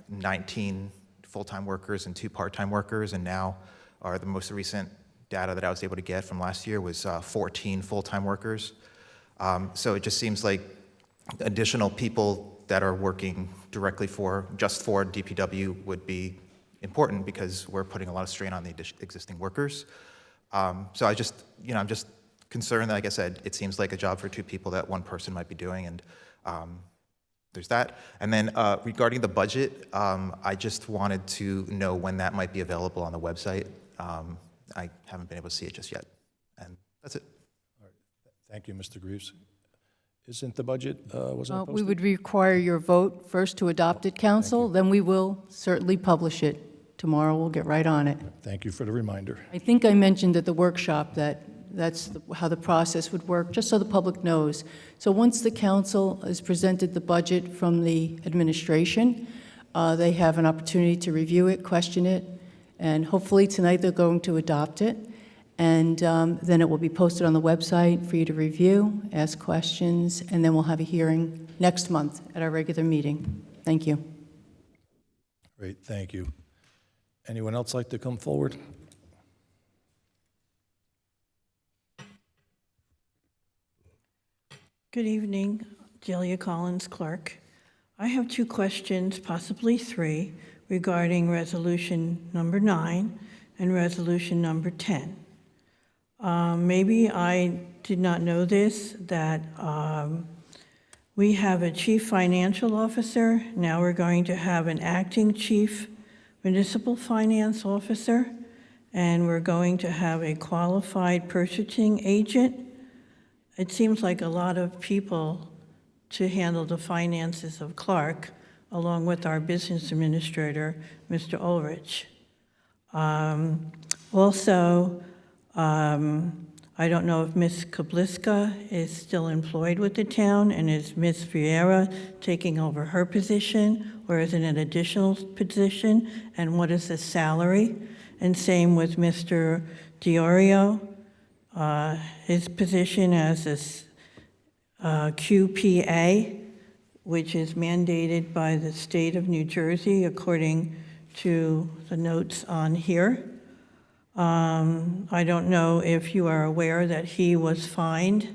19 full-time workers and 2 part-time workers, and now, or the most recent data that I was able to get from last year was 14 full-time workers. So it just seems like additional people that are working directly just for DPW would be important, because we're putting a lot of strain on the existing workers. So I just, you know, I'm just concerned that, like I said, it seems like a job for 2 people that one person might be doing, and there's that. And then regarding the budget, I just wanted to know when that might be available on the website. I haven't been able to see it just yet, and that's it. Thank you, Mr. Greaves. Isn't the budget, wasn't it posted? We would require your vote first to adopt it, council, then we will certainly publish it. Tomorrow, we'll get right on it. Thank you for the reminder. I think I mentioned at the workshop that that's how the process would work, just so the public knows. So once the council has presented the budget from the administration, they have an opportunity to review it, question it, and hopefully tonight they're going to adopt it. And then it will be posted on the website for you to review, ask questions, and then we'll have a hearing next month at our regular meeting. Thank you. Great, thank you. Anyone else like to come forward? Good evening, Delia Collins, clerk. I have 2 questions, possibly 3, regarding resolution number 9 and resolution number 10. Maybe I did not know this, that we have a chief financial officer. Now we're going to have an acting chief municipal finance officer, and we're going to have a qualified purchasing agent. It seems like a lot of people to handle the finances of Clark, along with our business administrator, Mr. Ulrich. Also, I don't know if Ms. Kabliska is still employed with the town, and is Ms. Vieira taking over her position, or is it an additional position, and what is the salary? And same with Mr. Diorio, his position as a QPA, which is mandated by the state of New Jersey, according to the notes on here. I don't know if you are aware that he was fined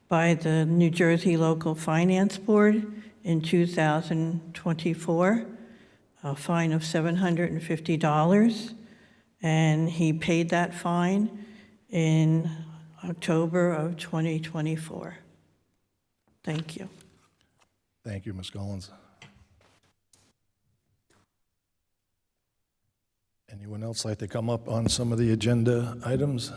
by the New Jersey Local Finance Board in 2024, a fine of $750, and he paid that fine in October of 2024. Thank you. Thank you, Ms. Collins. Anyone else like to come up on some of the agenda items?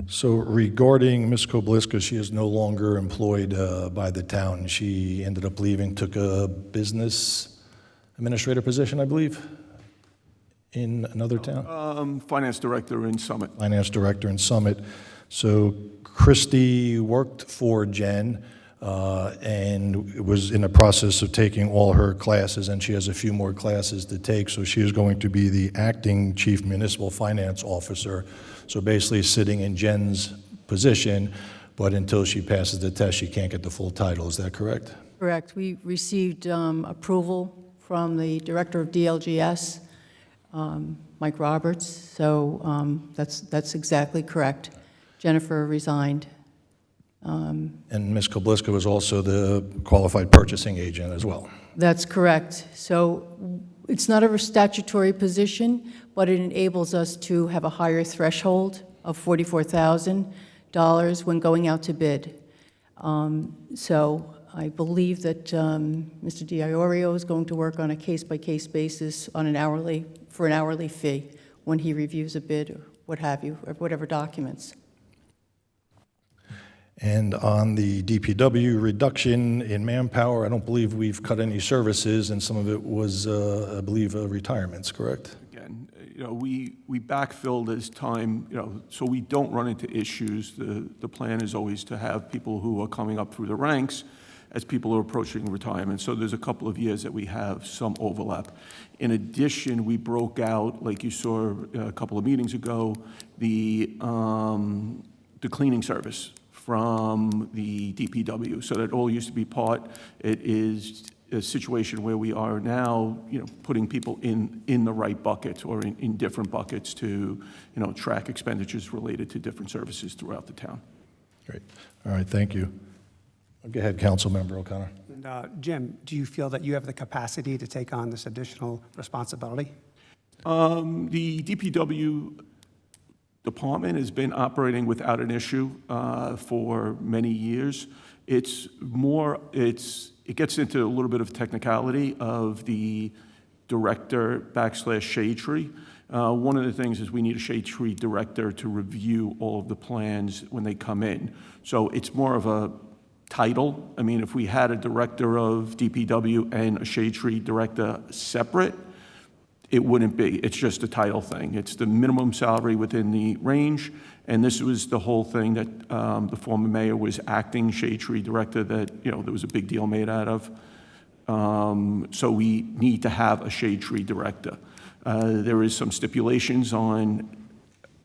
So regarding Ms. Kobliska, she is no longer employed by the town. She ended up leaving, took a business administrator position, I believe, in another town? Finance director in Summit. Finance director in Summit. So Christy worked for Jen and was in the process of taking all her classes, and she has a few more classes to take, so she is going to be the acting chief municipal finance officer. So basically sitting in Jen's position, but until she passes the test, she can't get the full title. Is that correct? Correct. We received approval from the director of DLGS, Mike Roberts, so that's exactly correct. Jennifer resigned. And Ms. Kobliska was also the qualified purchasing agent as well. That's correct. So it's not a statutory position, but it enables us to have a higher threshold of $44,000 when going out to bid. So I believe that Mr. Diorio is going to work on a case-by-case basis on for an hourly fee when he reviews a bid or what have you, or whatever documents. And on the DPW reduction in manpower, I don't believe we've cut any services, and some of it was, I believe, retirements, correct? Again, we backfilled as time, so we don't run into issues. The plan is always to have people who are coming up through the ranks as people are approaching retirement. So there's a couple of years that we have some overlap. In addition, we broke out, like you saw a couple of meetings ago, the cleaning service from the DPW. So that all used to be part. It is a situation where we are now, putting people in the right bucket or in different buckets to, track expenditures related to different services throughout the town. Great. All right, thank you. Go ahead, Councilmember O'Connor. And Jim, do you feel that you have the capacity to take on this additional responsibility? The DPW department has been operating without an issue for many years. It gets into a little bit of technicality of the director / shade tree. One of the things is we need a shade tree director to review all of the plans when they come in. So it's more of a title. I mean, if we had a director of DPW and a shade tree director separate, it wouldn't be. It's just a title thing. It's the minimum salary within the range, and this was the whole thing that the former mayor was acting shade tree director that, there was a big deal made out of. So we need to have a shade tree director. There is some stipulations on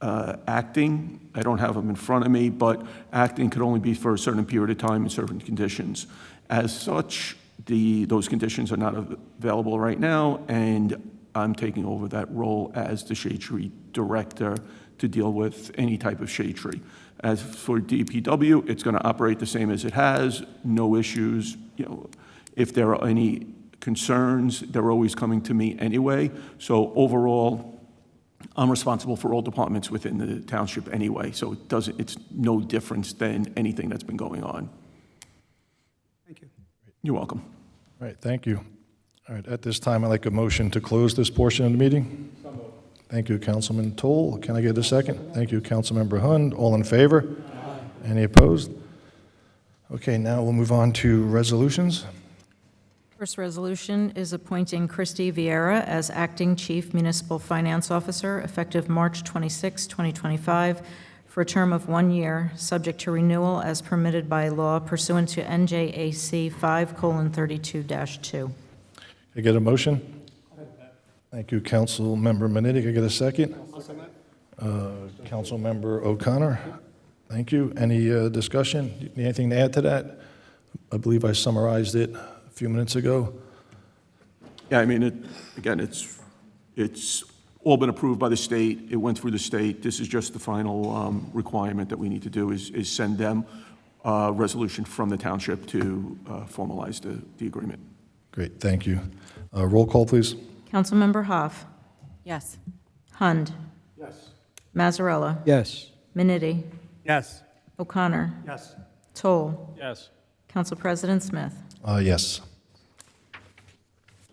acting. I don't have them in front of me, but acting could only be for a certain period of time in certain conditions. As such, those conditions are not available right now, and I'm taking over that role as the shade tree director to deal with any type of shade tree. As for DPW, it's going to operate the same as it has, no issues. If there are any concerns, they're always coming to me anyway. So overall, I'm responsible for all departments within the township anyway, so it's no difference than anything that's been going on. Thank you. You're welcome. All right, thank you. All right, at this time, I'd like a motion to close this portion of the meeting. Thank you, Councilman Toll. Can I get a second? Thank you, Councilmember Hund. All in favor? Aye. Any opposed? Okay, now we'll move on to resolutions. First resolution is appointing Christy Vieira as Acting Chief Municipal Finance Officer effective March 26, 2025, for a term of 1 year, subject to renewal as permitted by law pursuant to NJAC 5:32-2. Can I get a motion? Thank you, Councilmember Manitti. Can I get a second? Councilmember O'Connor. Thank you. Any discussion? Anything to add to that? I believe I summarized it a few minutes ago. Yeah, I mean, it's all been approved by the state. It went through the state. This is just the final requirement that we need to do is send them a resolution from the township to formalize the agreement. Great, thank you. Roll call, please. Councilmember Hoff. Yes. Hund. Yes. Mazzarella. Yes. Manitti. Yes. O'Connor. Yes. Toll. Yes. Council President Smith. Yes.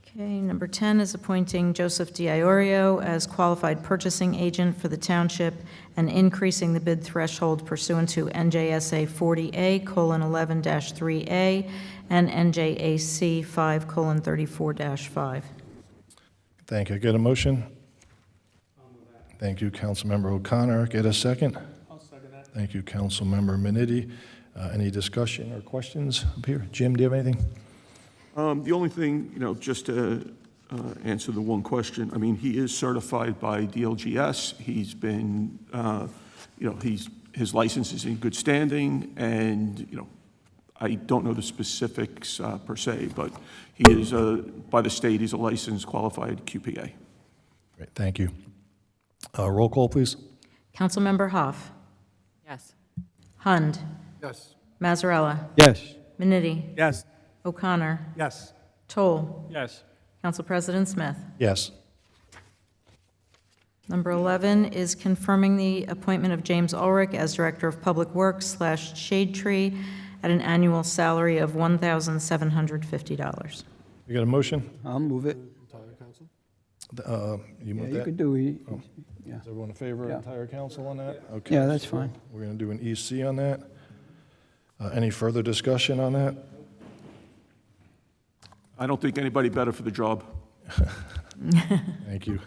Okay, number 10 is appointing Joseph D'Iorio as qualified purchasing agent for the township and increasing the bid threshold pursuant to NJSA 40A:11-3A and NJAC 5:34-5. Thank you. Get a motion? Thank you, Councilmember O'Connor. Get a second? I'll second that. Thank you, Councilmember Manitti. Any discussion or questions up here? Jim, do you have anything? The only thing, just to answer the one question, I mean, he is certified by DLGS. He's been, his license is in good standing, and, I don't know the specifics per se, but he is, by the state, he's a licensed qualified QPA. Great, thank you. Roll call, please. Councilmember Hoff. Yes. Hund. Yes. Mazzarella. Yes. Manitti. Yes. O'Connor. Yes. Toll. Yes. Council President Smith. Yes. Number 11 is confirming the appointment of James Ulrich as Director of Public Works / Shade Tree at an annual salary of $1,750. You got a motion? I'll move it. Entire council? You Yeah, move you that? could do it. Yeah. Is everyone in favor of Yeah. entire council on that? Okay. Yeah, that's so fine. We're going to do an EC on that. Any further discussion on that? I don't think anybody better for the job. Thank you.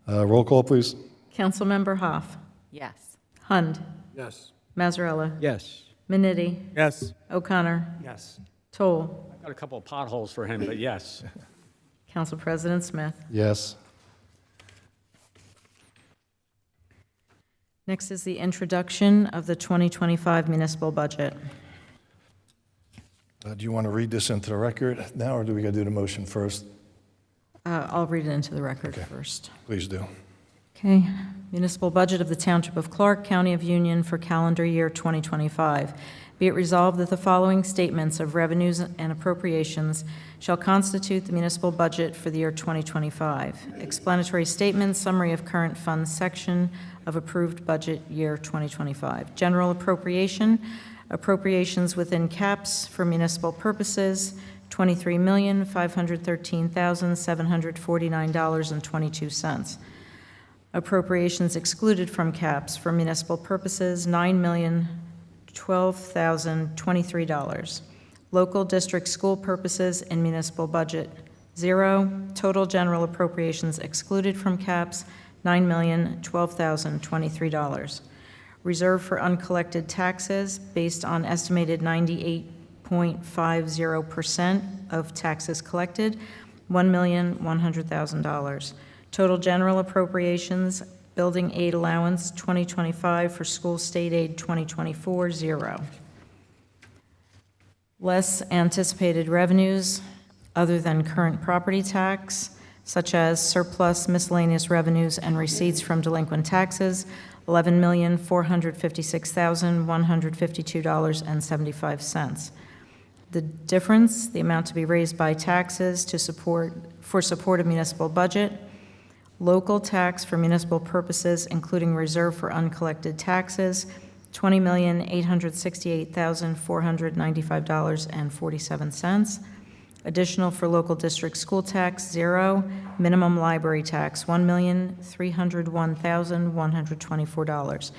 Roll call, please. Councilmember Hoff, Yes. Hund, Yes. Mazzarella, Yes. Minnitti, Yes. O'Connor, Yes. Toll, I've got a couple of potholes for him, but yes. Council President Smith. Yes. Next is the introduction of the 2025 municipal budget. Do you want to read this into the record now, or do we got to do the motion first? I'll read it into the record Okay. first. Please do. Okay. Municipal budget of the Township of Clark, County of Union for calendar year 2025. Be it resolved that the following statements of revenues and appropriations shall constitute the municipal budget for the year 2025. Explanatory statement, summary of current funds section of approved budget year 2025. General appropriation, appropriations within caps for municipal purposes, $23,513,749.22. Appropriations excluded from caps for municipal purposes, $9,012,023. Local district school purposes and municipal budget, 0. Total general appropriations excluded from caps, $9,012,023. Reserve for uncollected taxes based on estimated 98.50% of taxes collected, $1,100,000. Total general appropriations, building aid allowance 2025 for school state aid 2024, 0. Less anticipated revenues other than current property tax, such as surplus miscellaneous revenues and receipts from delinquent taxes, $11,456,152.75. The difference, the amount to be raised by taxes for support of municipal budget, local tax for municipal purposes, including reserve for uncollected taxes, $20,868,495.47. Additional for local district school tax, 0. Minimum library tax, $1,301,124.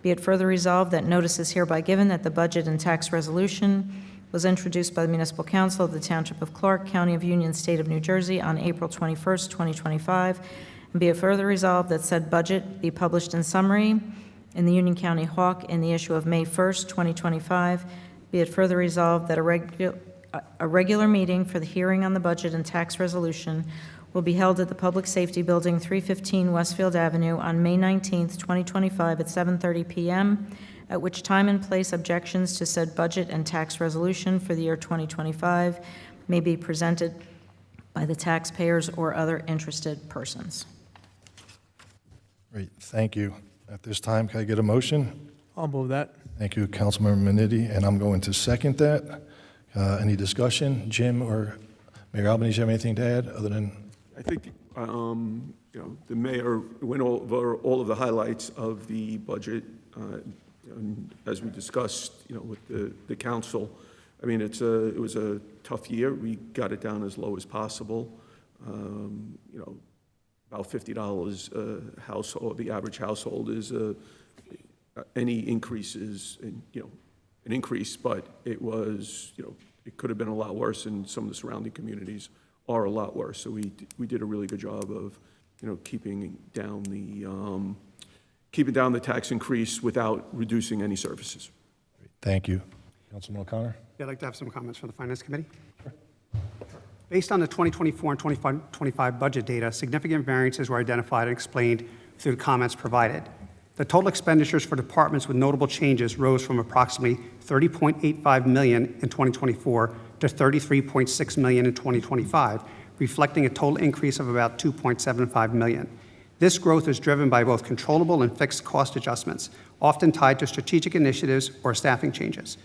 Be it further resolved that notice is hereby given that the budget and tax resolution was introduced by the Municipal Council of the Township of Clark, County of Union, State of New Jersey on April 21st, 2025. And be it further resolved that said budget be published in summary in the Union County Hawk in the issue of May 1st, 2025. Be it further resolved that a regular meeting for the hearing on the budget and tax resolution will be held at the Public Safety Building, 315 Westfield Avenue, on May 19th, 2025, at 7:30 p.m., at which time and place objections to said budget and tax resolution for the year 2025 may be presented by the taxpayers or other interested persons. Great, thank you. At this time, can I get a motion? I'll move that. Thank you, Councilmember Minnitti, and I'm going to second that. Any discussion? Jim or Mayor Albanese, you have anything to add other than? I think, the mayor went over all of the highlights of the budget, and as we discussed, with the council. I mean, it was a tough year. We got it down as low as possible. About $50 a household. The average household is any increase is, an increase, but it was, it could have been a lot worse, and some of the surrounding communities are a lot worse. So we did a really good job of, keeping down the tax increase without reducing any services. Thank you. Councilman O'Connor? Yeah, I'd like to have some comments from the Finance Committee. Based on the 2024 and 2025 budget data, significant variances were identified and explained through the comments provided. The total expenditures for departments with notable changes rose from approximately $30.85 million in 2024 to $33.6 million in 2025, reflecting a total increase of about $2.75 million. This growth is driven by both controllable and fixed cost adjustments, often tied to strategic initiatives or staffing changes.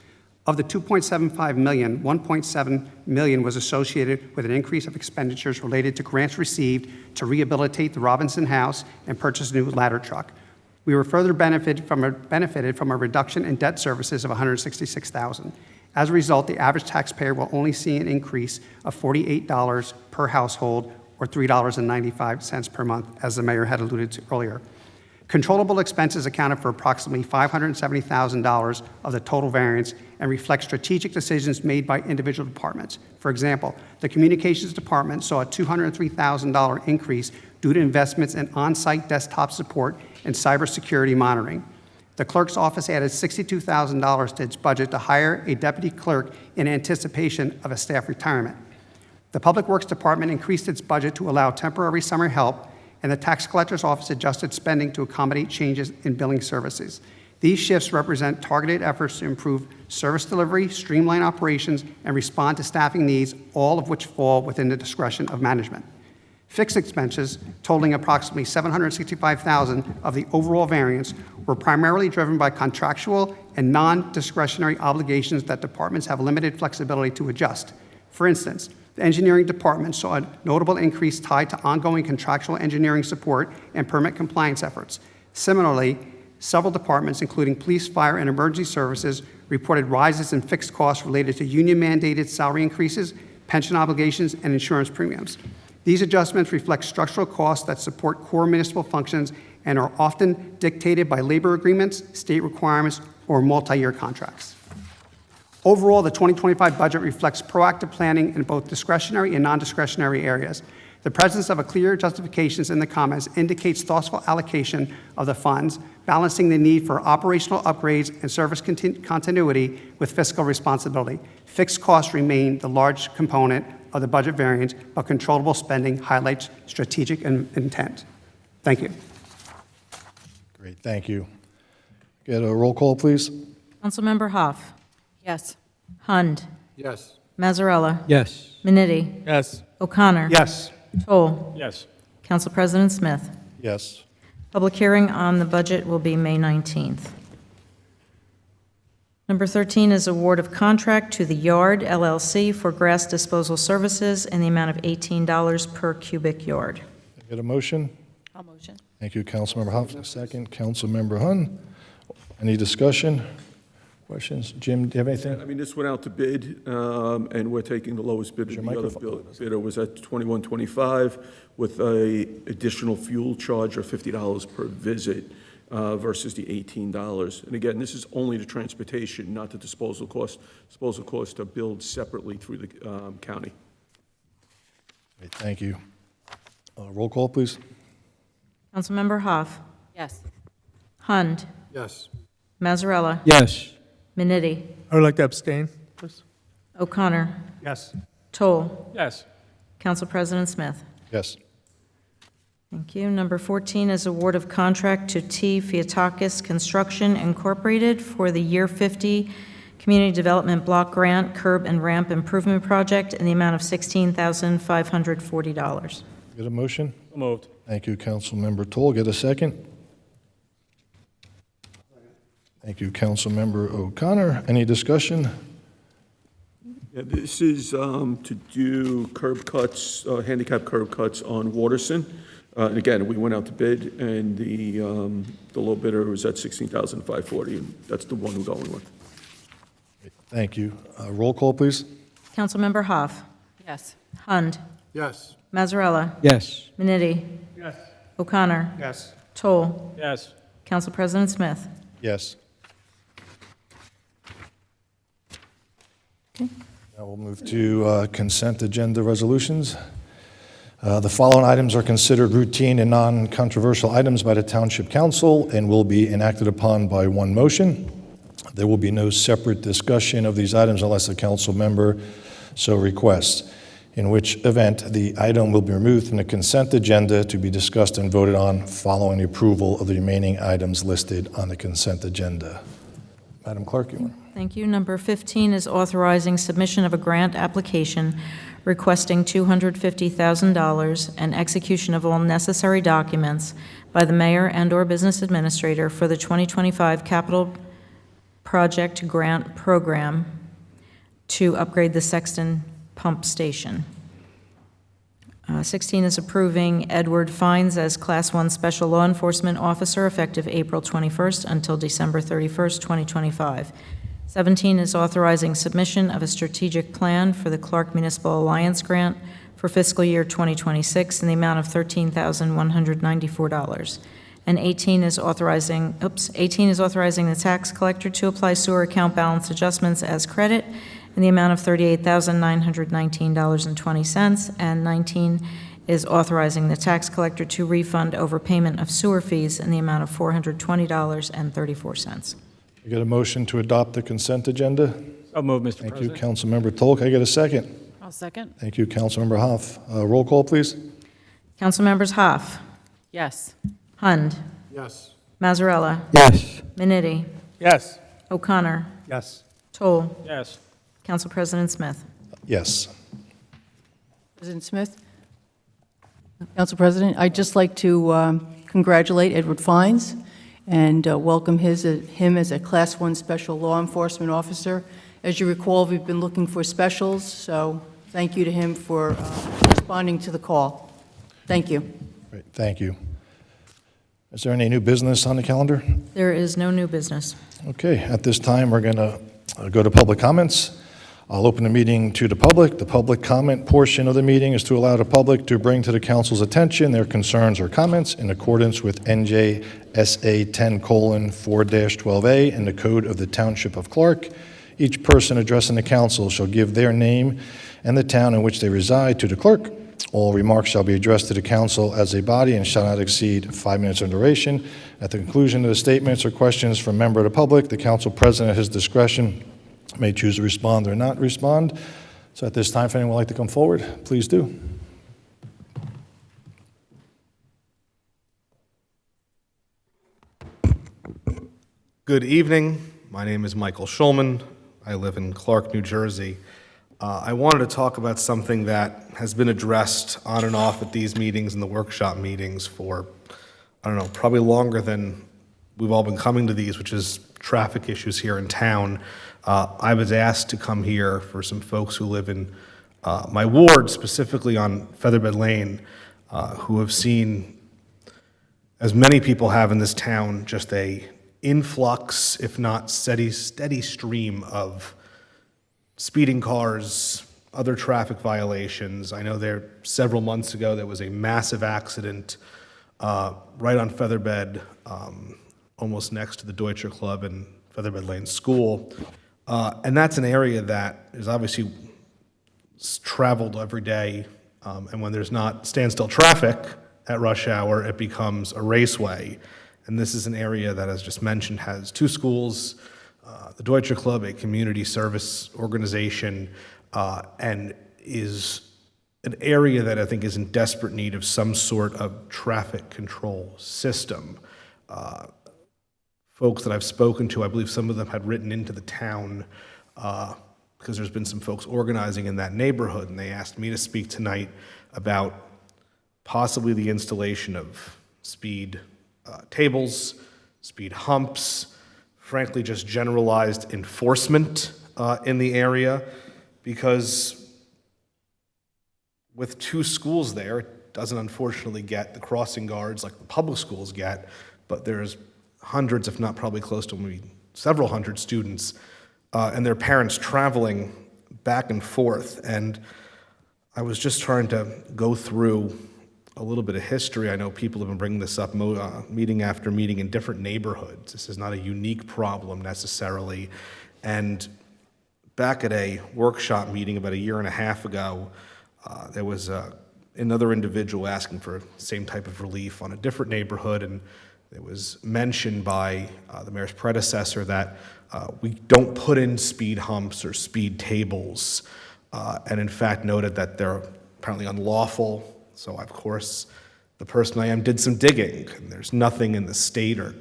Of the $2.75 million, $1.7 million was associated with an increase of expenditures related to grants received to rehabilitate the Robinson House and purchase a new ladder truck. We were further benefited from a reduction in debt services of $166,000. As a result, the average taxpayer will only see an increase of $48 per household, or $3.95 per month, as the mayor had alluded to earlier. Controllable expenses accounted for approximately $570,000 of the total variance and reflect strategic decisions made by individual departments. For example, the Communications Department saw a $203,000 increase due to investments in on-site desktop support and cybersecurity monitoring. The clerk's office added $62,000 to its budget to hire a deputy clerk in anticipation of a staff retirement. The Public Works Department increased its budget to allow temporary summer help, and the Tax Collector's Office adjusted spending to accommodate changes in billing services. These shifts represent targeted efforts to improve service delivery, streamline operations, and respond to staffing needs, all of which fall within the discretion of management. Fixed expenses, totaling approximately $765,000 of the overall variance, were primarily driven by contractual and non-discretionary obligations that departments have limited flexibility to adjust. For instance, the engineering department saw a notable increase tied to ongoing contractual engineering support and permit compliance efforts. Similarly, several departments, including police, fire, and emergency services, reported rises in fixed costs related to union-mandated salary increases, pension obligations, and insurance premiums. These adjustments reflect structural costs that support core municipal functions and are often dictated by labor agreements, state requirements, or multi-year contracts. Overall, the 2025 budget reflects proactive planning in both discretionary and non-discretionary areas. The presence of a clear justifications in the comments indicates thoughtful allocation of the funds, balancing the need for operational upgrades and service continuity with fiscal responsibility. Fixed costs remain the large component of the budget variance, but controllable spending highlights strategic intent. Thank you. Great, thank you. Get a roll call, please. Councilmember Hoff. Yes. Hund. Yes. Mazzarella. Yes. Minetti. Yes. O'Connor. Yes. Toll. Yes. Council President Smith. Yes. Public hearing on the budget will be May 19th. Number 13 is award of contract to the Yard LLC for grass disposal services in the amount of $18 per cubic yard. Get a motion? I'll motion. Thank you, Councilmember Hoff. Second, Councilmember Hun. Any discussion? Questions? Jim, do you have anything? I mean, this went out to bid, and we're taking the lowest bidder. Your The other microphone. bidder was at $21.25 with a additional fuel charge of $50 per visit versus the $18. And again, this is only the transportation, not the disposal cost. Disposal costs are billed separately through the county. Great, thank you. Roll call, please. Councilmember Hoff. Yes. Hund. Yes. Mazzarella. Yes. Minetti. I would like to abstain, please. O'Connor. Yes. Toll. Yes. Council President Smith. Yes. Thank you. Number 14 is award of contract to T. Fiatakis Construction Incorporated for the Year 50 Community Development Block Grant Curb and Ramp Improvement Project in the amount of $16,540. Get a motion? So moved. Thank you, Councilmember Toll. Get a second? Thank you, Councilmember O'Connor. Any discussion? Yeah, this is to do curb cuts, handicap curb cuts on Waterson. And again, we went out to bid, and the low bidder was at $16,540, and that's the one we're going with. Thank you. Roll call, please. Councilmember Hoff. Yes. Hund. Yes. Mazzarella. Yes. Minetti. Yes. O'Connor. Yes. Toll. Yes. Council President Smith. Yes. Okay. Now we'll move to consent agenda resolutions. The following items are considered routine and non-controversial items by the Township Council and will be enacted upon by one motion. There will be no separate discussion of these items unless a council member so requests, in which event the item will be removed from the consent agenda to be discussed and voted on following the approval of the remaining items listed on the consent agenda. Madam Clerk, you want? Thank you. Number 15 is authorizing submission of a grant application requesting $250,000 and execution of all necessary documents by the mayor and/or business administrator for the 2025 capital project grant program to upgrade the Sexton Pump Station. 16 is approving Edward Fines as Class 1 Special Law Enforcement Officer effective April 21st until December 31st, 2025. 17 is authorizing submission of a strategic plan for the Clark Municipal Alliance Grant for fiscal year 2026 in the amount of $13,194. And 18 is authorizing the tax collector to apply sewer account balance adjustments as credit in the amount of $38,919.20. And 19 is authorizing the tax collector to refund overpayment of sewer fees in the amount of $420.34. I get a motion to adopt the consent agenda? So moved, Mr. Thank you, President. Councilmember Tolk. I get a second? I'll second. Thank you, Councilmember Hoff. Roll call, please. Councilmembers Hoff, Yes. Hund, Yes. Mazzarella, Yes. Minetti, Yes. O'Connor, Yes. Toll, Yes. Council President Smith. Yes. President Smith? Council President, I'd just like to congratulate Edward Fines and welcome him as a Class 1 Special Law Enforcement Officer. As you recall, we've been looking for specials, so thank you to him for responding to the call. Thank you. Great, thank you. Is there any new business on the calendar? There is no new business. Okay, at this time, we're going to go to public comments. I'll open the meeting to the public. The public comment portion of the meeting is to allow the public to bring to the council's attention their concerns or comments in accordance with NJSA 10:4-12A and the Code of the Township of Clark. Each person addressing the council shall give their name and the town in which they reside to the clerk. All remarks shall be addressed to the council as a body and shall not exceed 5 minutes in duration. At the conclusion of the statements or questions from a member of the public, the council president at his discretion may choose to respond or not respond. So at this time, if anyone would like to come forward, please do. Good evening. My name is Michael Schulman. I live in Clark, New Jersey. I wanted to talk about something that has been addressed on and off at these meetings and the workshop meetings for, I don't know, probably longer than we've all been coming to these, which is traffic issues here in town. I was asked to come here for some folks who live in my ward, specifically on Featherbed Lane, who have seen, as many people have in this town, just a influx, if not steady stream of speeding cars, other traffic violations. I know there, several months ago, there was a massive accident right on Featherbed, almost next to the Deutscher Club and Featherbed Lane School. And that's an area that is obviously traveled every day, and when there's not standstill traffic at rush hour, it becomes a raceway. And this is an area that, as just mentioned, has two schools, the Deutscher Club, a community service organization, and is an area that I think is in desperate need of some sort of traffic control system. Folks that I've spoken to, I believe some of them had written into the town because there's been some folks organizing in that neighborhood, and they asked me to speak tonight about possibly the installation of speed tables, speed humps, frankly, just generalized enforcement in the area, because with two schools there, it doesn't unfortunately get the crossing guards like the public schools get, but there's hundreds, if not probably close to maybe several hundred students and their parents traveling back and forth. And I was just trying to go through a little bit of history. I know people have been bringing this up meeting after meeting in different neighborhoods. This is not a unique problem necessarily. And back at a workshop meeting about a year and a half ago, there was another individual asking for the same type of relief on a different neighborhood, and it was mentioned by the mayor's predecessor that we don't put in speed humps or speed tables, and in fact noted that they're apparently unlawful. So, of course, the person I am did some digging, and there's nothing in the state or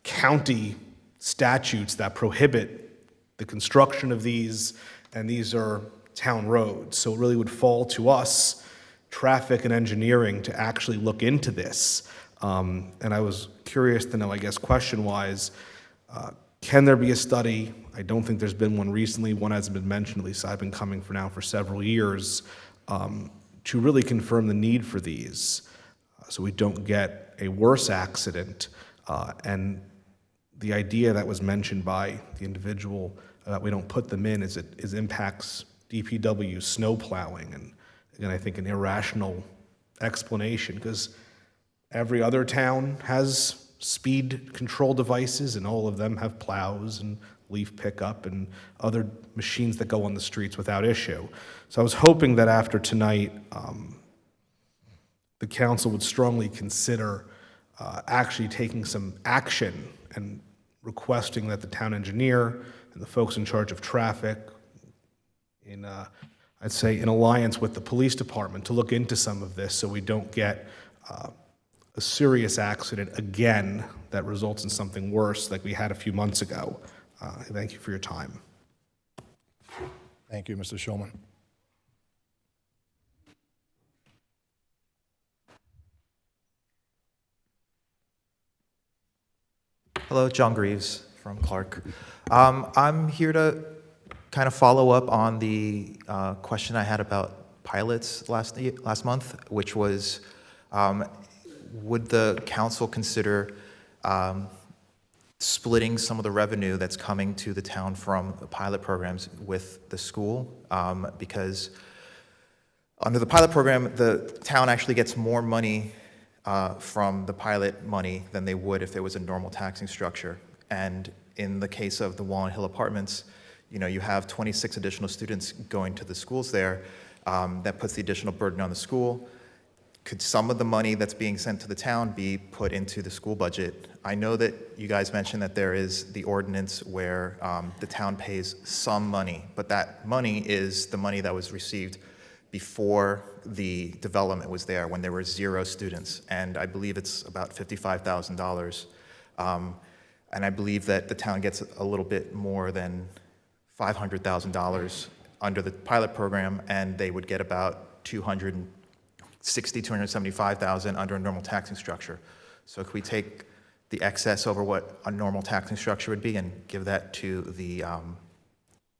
county statutes that prohibit the construction of these, and these are town roads. So it really would fall to us, traffic and engineering, to actually look into this. And I was curious to know, I guess, question-wise, can there be a study? I don't think there's been one recently. One hasn't been mentioned, at least I've been coming for now for several years, to really confirm the need for these so we don't get a worse accident. And the idea that was mentioned by the individual that we don't put them in is it impacts DPW snow plowing. And again, I think an irrational explanation, because every other town has speed control devices, and all of them have plows and leaf pickup and other machines that go on the streets without issue. So I was hoping that after tonight, the council would strongly consider actually taking some action and requesting that the town engineer and the folks in charge of traffic, I'd say in alliance with the police department, to look into some of this so we don't get a serious accident again that results in something worse like we had a few months ago. Thank you for your time. Thank you, Mr. Schulman. Hello, John Greaves from Clark. I'm here to kind of follow up on the question I had about pilots last month, which was, would the council consider splitting some of the revenue that's coming to the town from the pilot programs with the school? Because under the pilot program, the town actually gets more money from the pilot money than they would if there was a normal taxing structure. And in the case of the Walnut Hill Apartments, you have 26 additional students going to the schools there. That puts the additional burden on the school. Could some of the money that's being sent to the town be put into the school budget? I know that you guys mentioned that there is the ordinance where the town pays some money, but that money is the money that was received before the development was there, when there were 0 students, and I believe it's about $55,000. And I believe that the town gets a little bit more than $500,000 under the pilot program, and they would get about $275,000 under a normal taxing structure. So could we take the excess over what a normal taxing structure would be and give that to the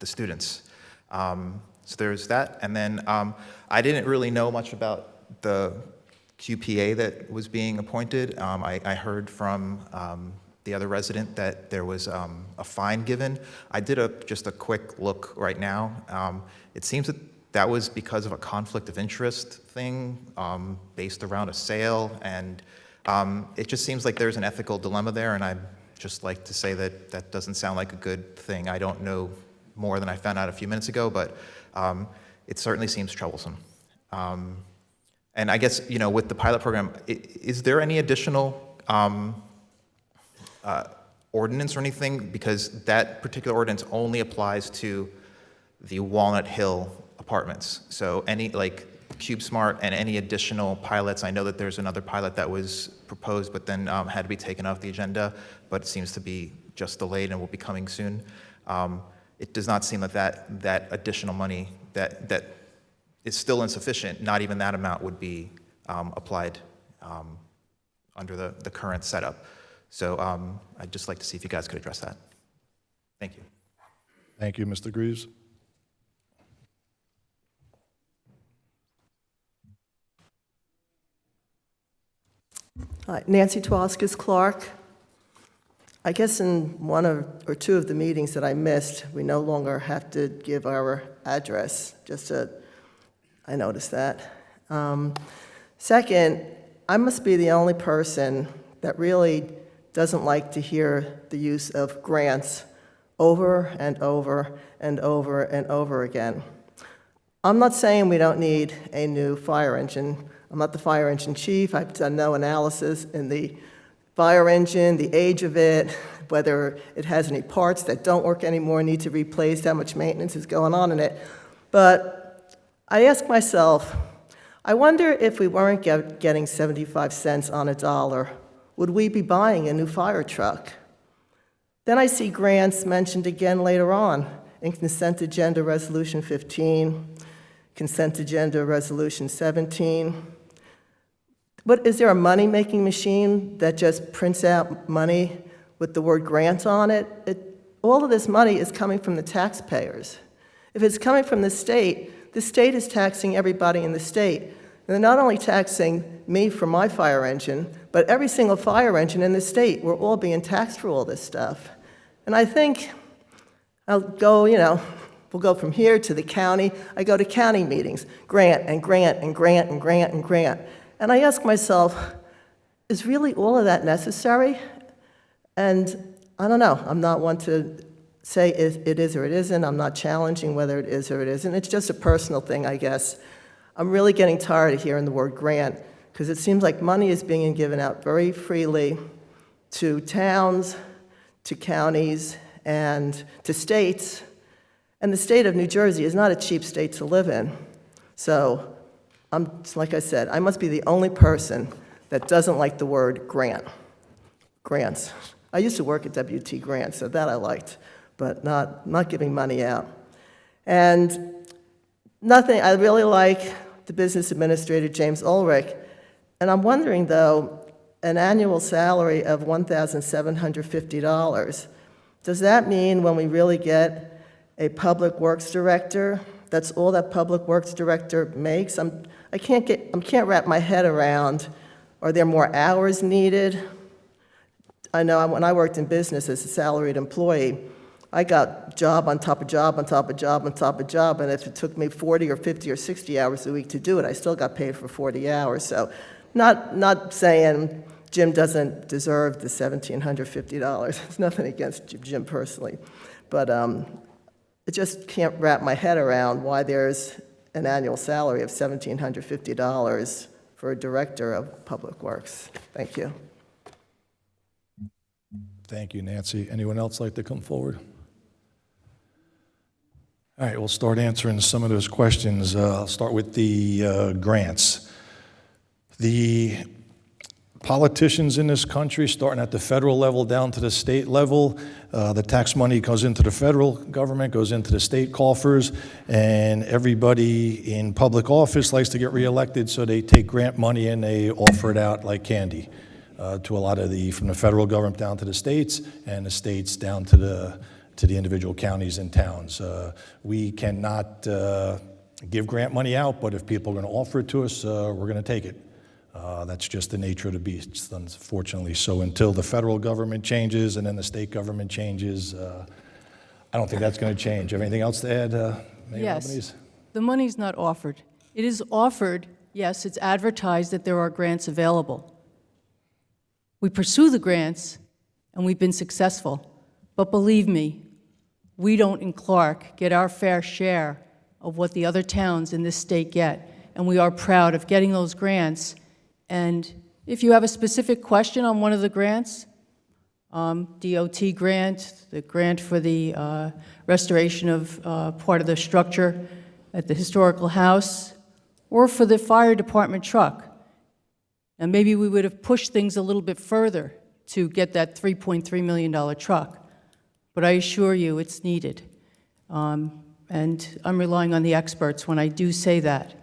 students? So there's that. And then I didn't really know much about the QPA that was being appointed. I heard from the other resident that there was a fine given. I did just a quick look right now. It seems that was because of a conflict of interest thing based around a sale, and it just seems like there's an ethical dilemma there, and I'd just like to say that that doesn't sound like a good thing. I don't know more than I found out a few minutes ago, but it certainly seems troublesome. And I guess, with the pilot program, is there any additional ordinance or anything? Because that particular ordinance only applies to the Walnut Hill Apartments. So any, like CubeSmart and any additional pilots, I know that there's another pilot that was proposed but then had to be taken off the agenda, but it seems to be just delayed and will be coming soon. It does not seem that that additional money that is still insufficient, not even that amount would be applied under the current setup. So I'd just like to see if you guys could address that. Thank you. Thank you, Mr. Greaves. Hi, Nancy Twaskis, Clark. I guess in one or two of the meetings that I missed, we no longer have to give our address, I noticed that. Second, I must be the only person that really doesn't like to hear the use of grants over and over and over and over again. I'm not saying we don't need a new fire engine. I'm not the fire engine chief. I've done no analysis in the fire engine, the age of it, whether it has any parts that don't work anymore, need to be replaced, how much maintenance is going on in it. But I ask myself, I wonder if we weren't getting 75 cents on a dollar, would we be buying a new fire truck? Then I see grants mentioned again later on in Consent Agenda Resolution 15, Consent Agenda Resolution 17. But is there a money-making machine that just prints out money with the word grant on it? All of this money is coming from the taxpayers. If it's coming from the state is taxing everybody in the state. And they're not only taxing me for my fire engine, but every single fire engine in the state. We're all being taxed for all this stuff. And I think I'll go, we'll go from here to the county. I go to county meetings, grant and grant and grant and grant and grant. And I ask myself, is really all of that necessary? And I don't know, I'm not one to say it is or it isn't. I'm not challenging whether it is or it isn't. It's just a personal thing, I guess. I'm really getting tired of hearing the word grant, because it seems like money is being given out very freely to towns, to counties, and to states. And the state of New Jersey is not a cheap state to live in. So, like I said, I must be the only person that doesn't like the word grant. Grants. I used to work at WT Grant, so that I liked, but not giving money out. And I really like the business administrator, James Ulrich, and I'm wondering, though, an annual salary of $1,750, does that mean when we really get a public works director, that's all that public works director makes? I can't wrap my head around, are there more hours needed? I know when I worked in business as a salaried employee, I got job on top of job on top of job on top of job, and if it took me 40 or 50 or 60 hours a week to do it, I still got paid for 40 hours. So not saying Jim doesn't deserve the $1,750. It's nothing against Jim personally. But I just can't wrap my head around why there's an annual salary of $1,750 for a director of public works. Thank you. Thank you, Nancy. Anyone else like to come forward? All right, we'll start answering some of those questions. I'll start with the grants. The politicians in this country, starting at the federal level down to the state level, the tax money goes into the federal government, goes into the state coffers, and everybody in public office likes to get reelected, so they take grant money and they offer it out like candy to a lot of from the federal government down to the states, and the states down to the individual counties and towns. We cannot give grant money out, but if people are going to offer it to us, we're going to take it. That's just the nature of the beast, unfortunately. So until the federal government changes and then the state government changes, I don't think that's going to change. Have anything else to add, Mayor Yes. Albanese? The money's not offered. It is offered, yes, it's advertised that there are grants available. We pursue the grants, and we've been successful. But believe me, we don't in Clark get our fair share of what the other towns in this state get, and we are proud of getting those grants. And if you have a specific question on one of the grants, DOT grant, the grant for the restoration of part of the structure at the historical house, or for the fire department truck, and maybe we would have pushed things a little bit further to get that $3.3 million truck. But I assure you, it's needed. And I'm relying on the experts when I do say that.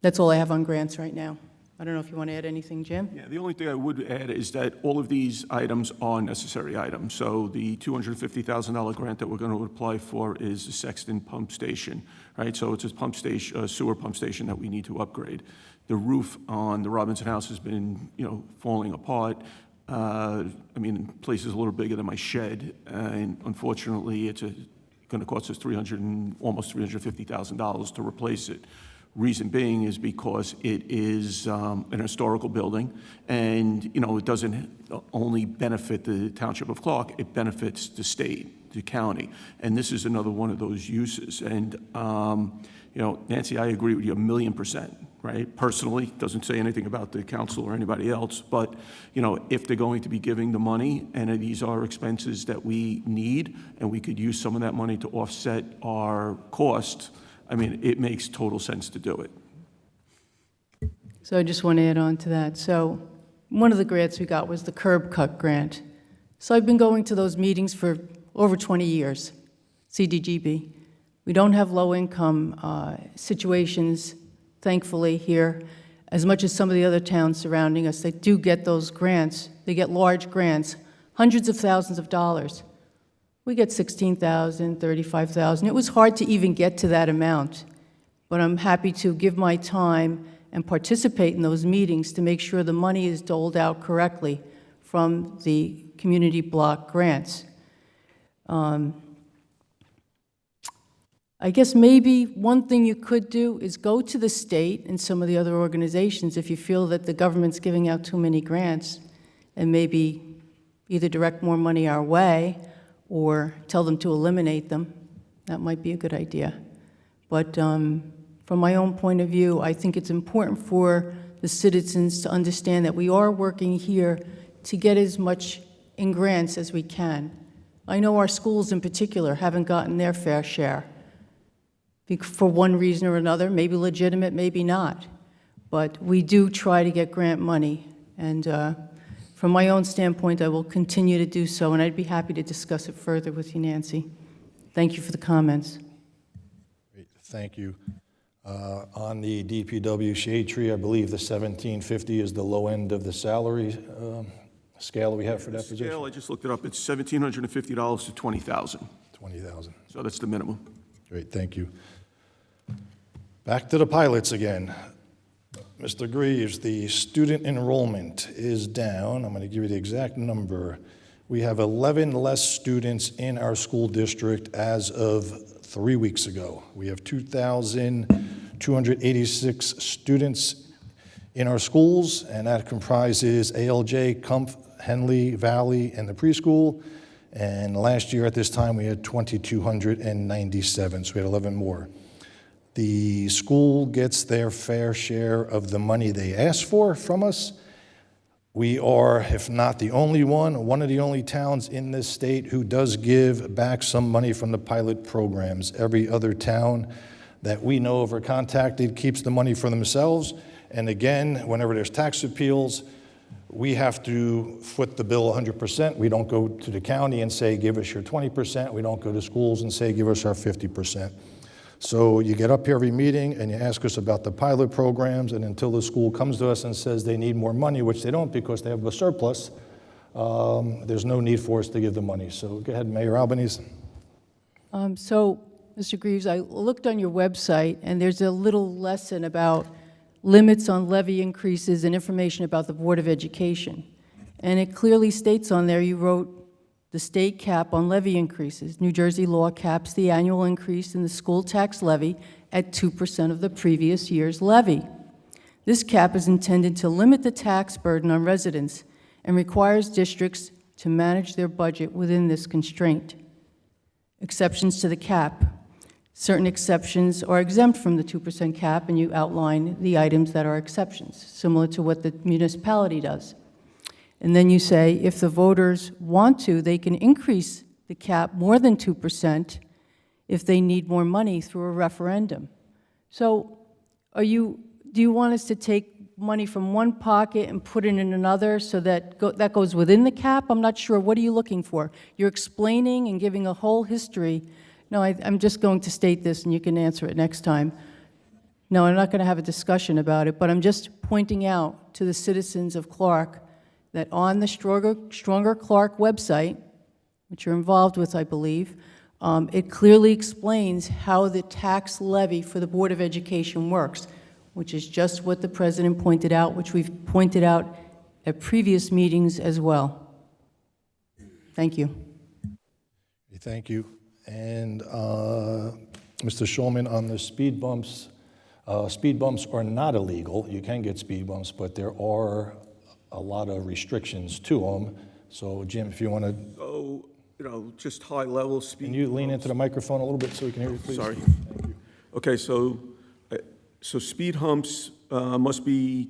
That's all I have on grants right now. I don't know if you want to add anything, Jim? Yeah, the only thing I would add is that all of these items are necessary items. So the $250,000 grant that we're going to apply for is the Sexton Pump Station, right? So it's a pump station, a sewer pump station that we need to upgrade. The roof on the Robinson House has been, falling apart. I mean, in places a little bigger than my shed, and unfortunately, it's going to cost us almost $350,000 to replace it. Reason being is because it is an historical building, and it doesn't only benefit the township of Clark, it benefits the state, the county, and this is another one of those uses. And Nancy, I agree with you 1,000,000%, right? Personally, doesn't say anything about the council or anybody else, but if they're going to be giving the money, and these are expenses that we need, and we could use some of that money to offset our costs, I mean, it makes total sense to do it. So I just want to add on to that. So one of the grants we got was the curb cut grant. So I've been going to those meetings for over 20 years, CDGB. We don't have low-income situations, thankfully, here, as much as some of the other towns surrounding us. They do get those grants. They get large grants, hundreds of thousands of dollars. We get $16,000, $35,000. It was hard to even get to that amount, but I'm happy to give my time and participate in those meetings to make sure the money is doled out correctly from the community block grants. I guess maybe one thing you could do is go to the state and some of the other organizations if you feel that the government's giving out too many grants, and maybe either direct more money our way or tell them to eliminate them. That might be a good idea. But from my own point of view, I think it's important for the citizens to understand that we are working here to get as much in grants as we can. I know our schools in particular haven't gotten their fair share for one reason or another, maybe legitimate, maybe not. But we do try to get grant money. And from my own standpoint, I will continue to do so, and I'd be happy to discuss it further with you, Nancy. Thank you for the comments. Great, thank you. On the DPW shade tree, I believe the $1,750 is the low end of the salary scale we have for that position? Scale, I just looked it up, it's $1,750 to $20,000. $20,000. So that's the minimum. Great, thank you. Back to the pilots again. Mr. Greaves, the student enrollment is down. I'm going to give you the exact number. We have 11 less students in our school district as of 3 weeks ago. We have 2,286 students in our schools, and that comprises ALJ, Kumpf, Henley, Valley, and the preschool. And last year at this time, we had 2,297, so we had 11 more. The school gets their fair share of the money they ask for from us. We are, if not the only one of the only towns in this state who does give back some money from the pilot programs. Every other town that we know of or contacted keeps the money for themselves. And again, whenever there's tax appeals, we have to foot the bill 100%. We don't go to the county and say, give us your 20%. We don't go to schools and say, give us our 50%. So you get up here every meeting and you ask us about the pilot programs, and until the school comes to us and says they need more money, which they don't because they have a surplus, there's no need for us to give them money. So go ahead, Mayor Albanese. So, Mr. Greaves, I looked on your website, and there's a little lesson about limits on levy increases and information about the Board of Education. And it clearly states on there, you wrote, the state cap on levy increases. New Jersey law caps the annual increase in the school tax levy at 2% of the previous year's levy. This cap is intended to limit the tax burden on residents and requires districts to manage their budget within this constraint. Exceptions to the cap. Certain exceptions are exempt from the 2% cap, and you outline the items that are exceptions, similar to what the municipality does. And then you say, if the voters want to, they can increase the cap more than 2% if they need more money through a referendum. So do you want us to take money from one pocket and put it in another so that that goes within the cap? I'm not sure. What are you looking for? You're explaining and giving a whole history. No, I'm just going to state this, and you can answer it next time. No, I'm not going to have a discussion about it, but I'm just pointing out to the citizens of Clark that on the Stronger Clark website, which you're involved with, I believe, it clearly explains how the tax levy for the Board of Education works, which is just what the President pointed out, which we've pointed out at previous meetings as well. Thank you. Thank you. And Mr. Schulman, on the speed bumps are not illegal. You can get speed bumps, but there are a lot of restrictions to them. So, Jim, if you want to... So, just high-level speed. Can you lean into the microphone a little bit so we can hear you, please? Sorry. Okay, so speed humps must be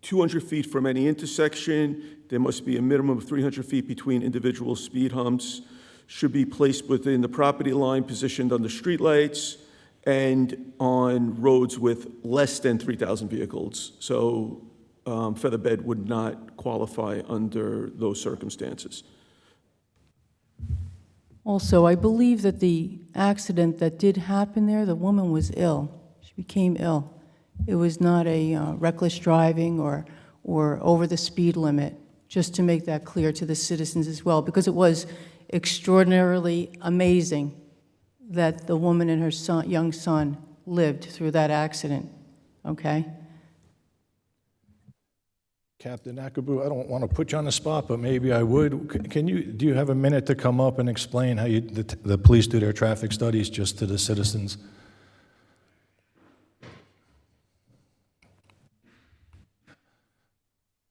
200 feet from any intersection. There must be a minimum of 300 feet between individual speed humps. Should be placed within the property line, positioned under streetlights, and on roads with less than 3,000 vehicles. So Featherbed would not qualify under those circumstances. Also, I believe that the accident that did happen there, the woman was ill. She became ill. It was not a reckless driving or over the speed limit, just to make that clear to the citizens as well, because it was extraordinarily amazing that the woman and her young son lived through that accident, okay? Captain Akabu, I don't want to put you on the spot, but maybe I would. Do you have a minute to come up and explain how the police do their traffic studies just to the citizens?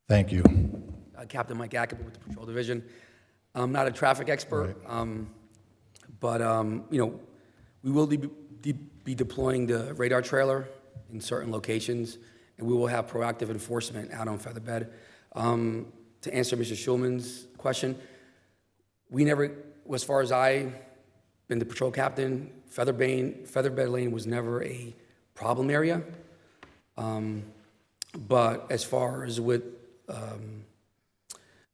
Thank you. Captain Mike Akabu with the Patrol Division. I'm not a traffic expert, but we will be deploying the radar trailer in certain locations, and we will have proactive enforcement out on Featherbed. To answer Mr. Schulman's question, we never, as far as I've been the patrol captain, Featherbed Lane was never a problem area. But as far as with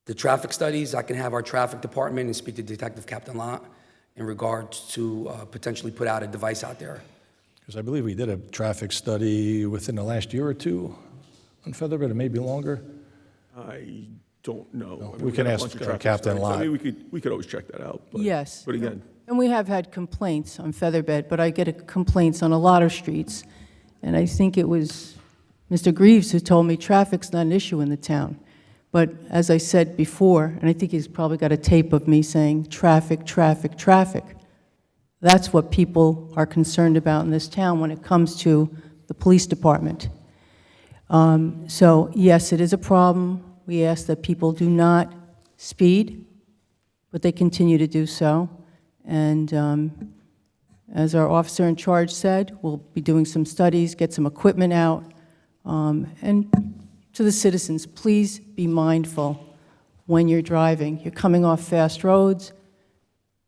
the traffic studies, I can have our traffic department and speak to Detective Captain Lott in regards to potentially put out a device out there. Because I believe we did a traffic study within the last year or two on Featherbed, or maybe longer. I don't know. No, I mean, we can got a ask bunch of traffic Captain studies. Lott. I mean, we could always check that out. But, Yes. But again, And we have had complaints on Featherbed, but I get complaints on a lot of streets. And I think it was Mr. Greaves who told me traffic's not an issue in the town. But as I said before, and I think he's probably got a tape of me saying, traffic, traffic, traffic. That's what people are concerned about in this town when it comes to the police department. So yes, it is a problem. We ask that people do not speed, but they continue to do so. And as our officer in charge said, we'll be doing some studies, get some equipment out. And to the citizens, please be mindful when you're driving. You're coming off fast roads.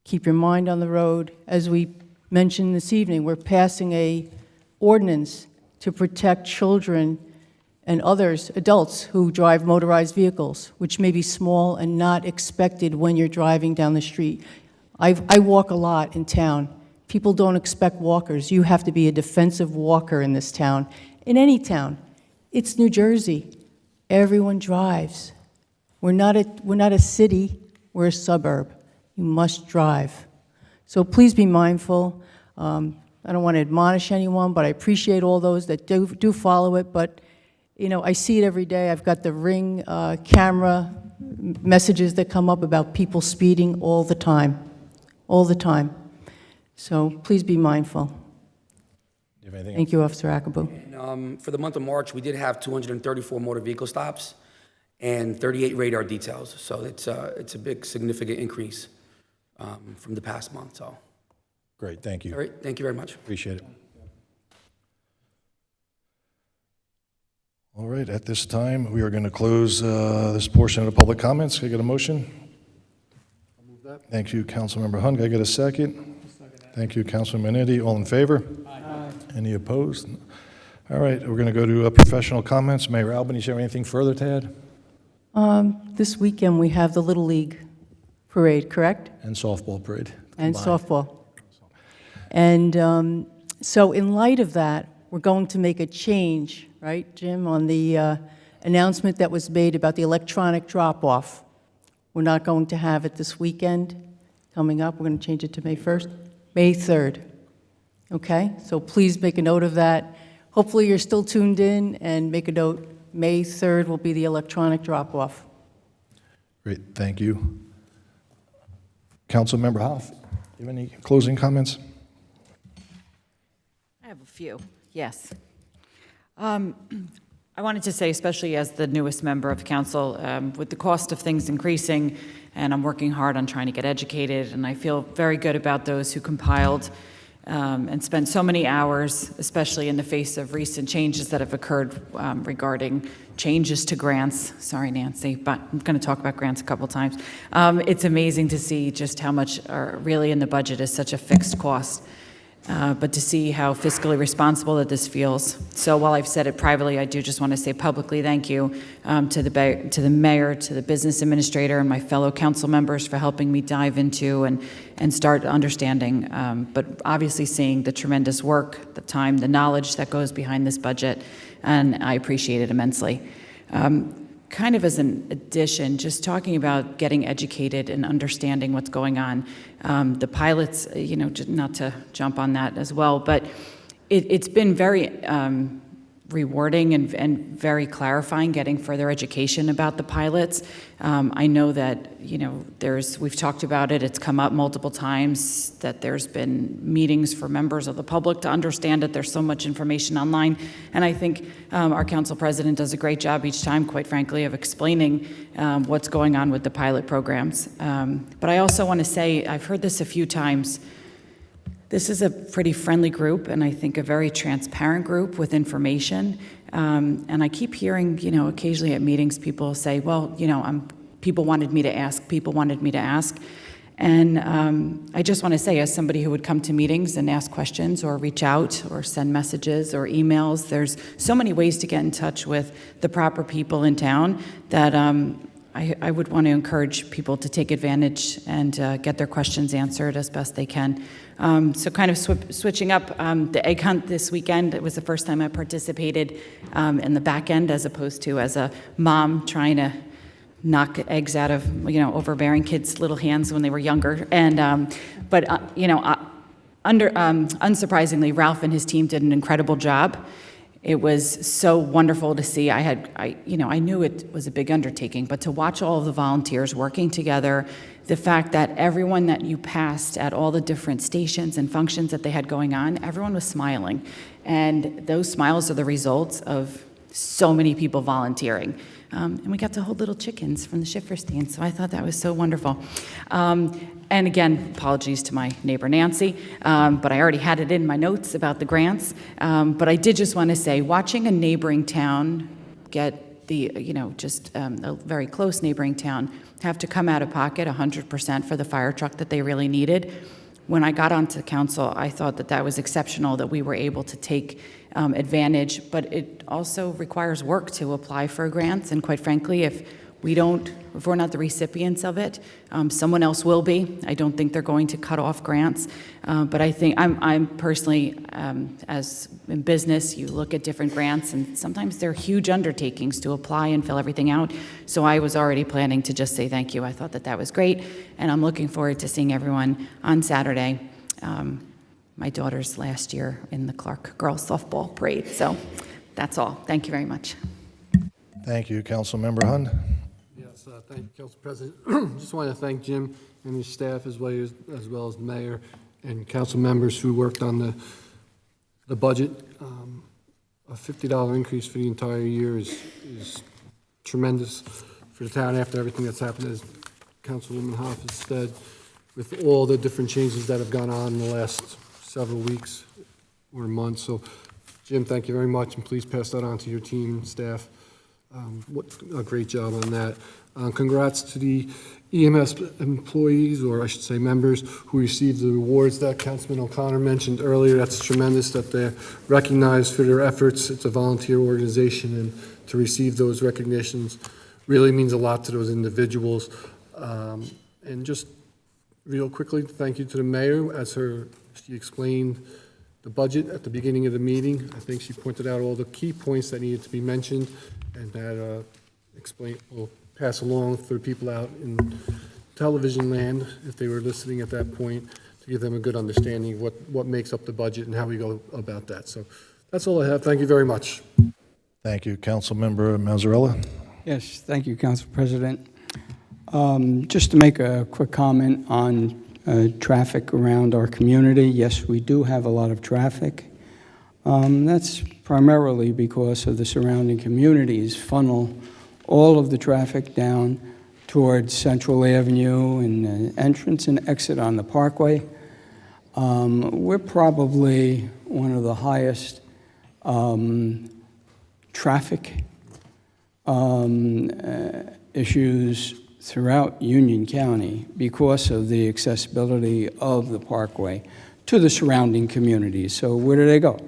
Keep your mind on the road. As we mentioned this evening, we're passing a ordinance to protect children and others, adults, who drive motorized vehicles, which may be small and not expected when you're driving down the street. I walk a lot in town. People don't expect walkers. You have to be a defensive walker in this town, in any town. It's New Jersey. Everyone drives. We're not a city, we're a suburb. You must drive. So please be mindful. I don't want to admonish anyone, but I appreciate all those that do follow it. But, I see it every day. I've got the Ring camera messages that come up about people speeding all the time. So please be mindful. Do you have anything Thank you, Officer Akabu. And, for the month of March, we did have 234 motor vehicle stops and 38 radar details. So it's a big, significant increase from the past month. So, Great, thank you. all right, thank you very much. Appreciate it. All right, at this time, we are going to close this portion of the public comments. Can I get a motion? Thank you, Councilmember Hunt. Can I get a second? Thank you, Councilman Manetti. All in favor? Aye. Any opposed? All right, we're going to go to professional comments. Mayor Albany, is there anything further to add? This weekend, we have the Little League Parade, correct? And softball parade. And combined. softball. And so in light of that, we're going to make a change, right, Jim, on the announcement that was made about the electronic drop-off. We're not going to have it this weekend coming up. We're going to change it to May 1st, May 3rd. Okay? So please make a note of that. Hopefully you're still tuned in, and make a note, May 3rd will be the electronic drop-off. Great, thank you. Councilmember Hoff, do you have any closing comments? I have a few, yes. I wanted to say, especially as the newest member of the council, with the cost of things increasing, and I'm working hard on trying to get educated, and I feel very good about those who compiled and spent so many hours, especially in the face of recent changes that have occurred regarding changes to grants. Sorry, Nancy, but I'm going to talk about grants a couple times. It's amazing to see just how much really in the budget is such a fixed cost. But to see how fiscally responsible that this feels. So while I've said it privately, I do just want to say publicly thank you to the mayor, to the business administrator, and my fellow council members for helping me dive into and start understanding. But obviously seeing the tremendous work, the time, the knowledge that goes behind this budget, and I appreciate it immensely. Kind of as an addition, just talking about getting educated and understanding what's going on. The pilots, just not to jump on that as well, but it's been very rewarding and very clarifying, getting further education about the pilots. I know that, we've talked about it, it's come up multiple times, that there's been meetings for members of the public to understand that there's so much information online. And I think our council president does a great job each time, quite frankly, of explaining what's going on with the pilot programs. But I also want to say, I've heard this a few times, this is a pretty friendly group, and I think a very transparent group with information. And I keep hearing, occasionally at meetings, people say, well, people wanted me to ask. And I just want to say, as somebody who would come to meetings and ask questions or reach out or send messages or emails, there's so many ways to get in touch with the proper people in town that I would want to encourage people to take advantage and get their questions answered as best they can. So kind of switching up, the egg hunt this weekend, it was the first time I participated in the back end as opposed to as a mom trying to knock eggs out of, overbearing kids' little hands when they were younger. And, unsurprisingly, Ralph and his team did an incredible job. It was so wonderful to see. I knew it was a big undertaking, but to watch all of the volunteers working together, the fact that everyone that you passed at all the different stations and functions that they had going on, everyone was smiling. And those smiles are the results of so many people volunteering. And we got to hold little chickens from the Schifferstein, so I thought that was so wonderful. And again, apologies to my neighbor Nancy, but I already had it in my notes about the grants. But I did just want to say, watching a neighboring town get a very close neighboring town have to come out of pocket 100% for the fire truck that they really needed. When I got onto council, I thought that was exceptional that we were able to take advantage, but it also requires work to apply for grants, and quite frankly, if we're not the recipients of it, someone else will be. I don't think they're going to cut off grants, but I think I'm personally, as in business, you look at different grants, and sometimes they're huge undertakings to apply and fill everything out. So I was already planning to just say thank you. I thought that was great, and I'm looking forward to seeing everyone on Saturday. My daughter's last year in the Clark girls softball parade. So that's all. Thank you very much. Thank you, Councilmember Hund. Yes, thank you, Council President. Just want to thank Jim and his staff as well as the mayor and council members who worked on the budget. A $50 increase for the entire year is tremendous for the town after everything that's happened, as Councilwoman Hoff has said, with all the different changes that have gone on in the last several weeks or months. So, Jim, thank you very much, and please pass that on to your team and staff. What a great job on that. Congrats to the EMS employees, or I should say members, who received the awards that Councilman O'Connor mentioned earlier. That's tremendous that they're recognized for their efforts. It's a volunteer organization, and to receive those recognitions really means a lot to those individuals. And just real quickly, thank you to the mayor, as she explained the budget at the beginning of the meeting. I think she pointed out all the key points that needed to be mentioned, and that will pass along for people out in television land, if they were listening at that point, to give them a good understanding of what makes up the budget and how we go about that. So that's all I have. Thank you very much. Thank you, Councilmember Mazzarella. Yes, thank you, Council President. Just to make a quick comment on traffic around our community. Yes, we do have a lot of traffic. That's primarily because of the surrounding communities funnel all of the traffic down towards Central Avenue and the entrance and exit on the Parkway. We're probably one of the highest traffic issues throughout Union County because of the accessibility of the Parkway to the surrounding communities. So where do they go?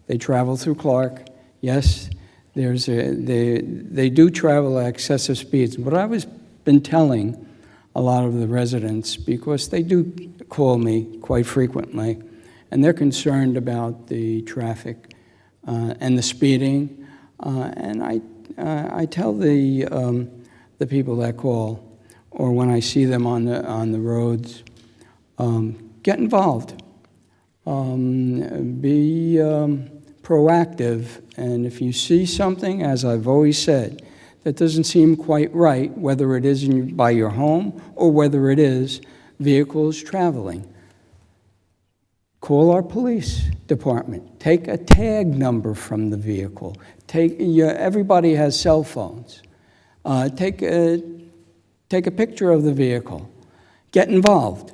They travel through Clark. Yes, they do travel at excessive speeds. But I was been telling a lot of the residents, because they do call me quite frequently, and they're concerned about the traffic and the speeding. And I tell the people that call, or when I see them on the roads, get involved. Be proactive, and if you see something, as I've always said, that doesn't seem quite right, whether it is by your home or whether it is vehicles traveling, call our police department. Take a tag number from the vehicle. Everybody has cell phones. Take a picture of the vehicle. Get involved.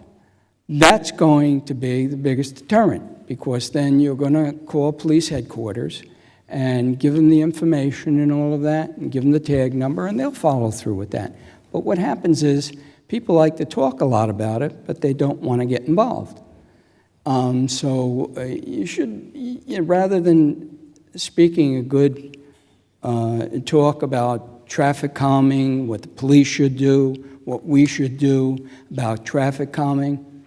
That's going to be the biggest deterrent, because then you're going to call police headquarters and give them the information and all of that, and give them the tag number, and they'll follow through with that. But what happens is people like to talk a lot about it, but they don't want to get involved. So you should, rather than speaking a good talk about traffic calming, what the police should do, what we should do about traffic calming,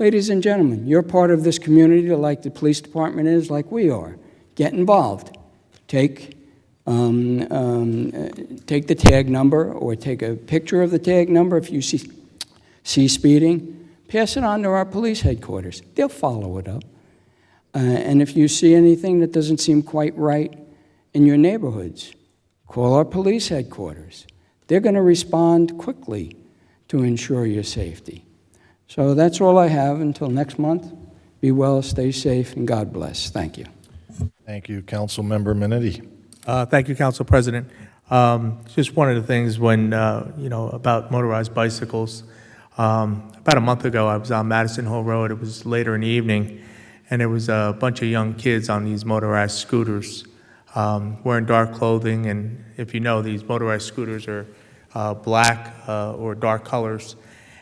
ladies and gentlemen, you're part of this community like the police department is, like we are. Get involved. Take the tag number, or take a picture of the tag number if you see speeding. Pass it on to our police headquarters. They'll follow it up. And if you see anything that doesn't seem quite right in your neighborhoods, call our police headquarters. They're going to respond quickly to ensure your safety. So that's all I have until next month. Be well, stay safe, and God bless. Thank you. Thank you, Councilmember Minetti. Thank you, Council President. Just one of the things when, about motorized bicycles. About a month ago, I was on Madison Hill Road. It was later in the evening, and there was a bunch of young kids on these motorized scooters wearing dark clothing. And if you know, these motorized scooters are black or dark colors.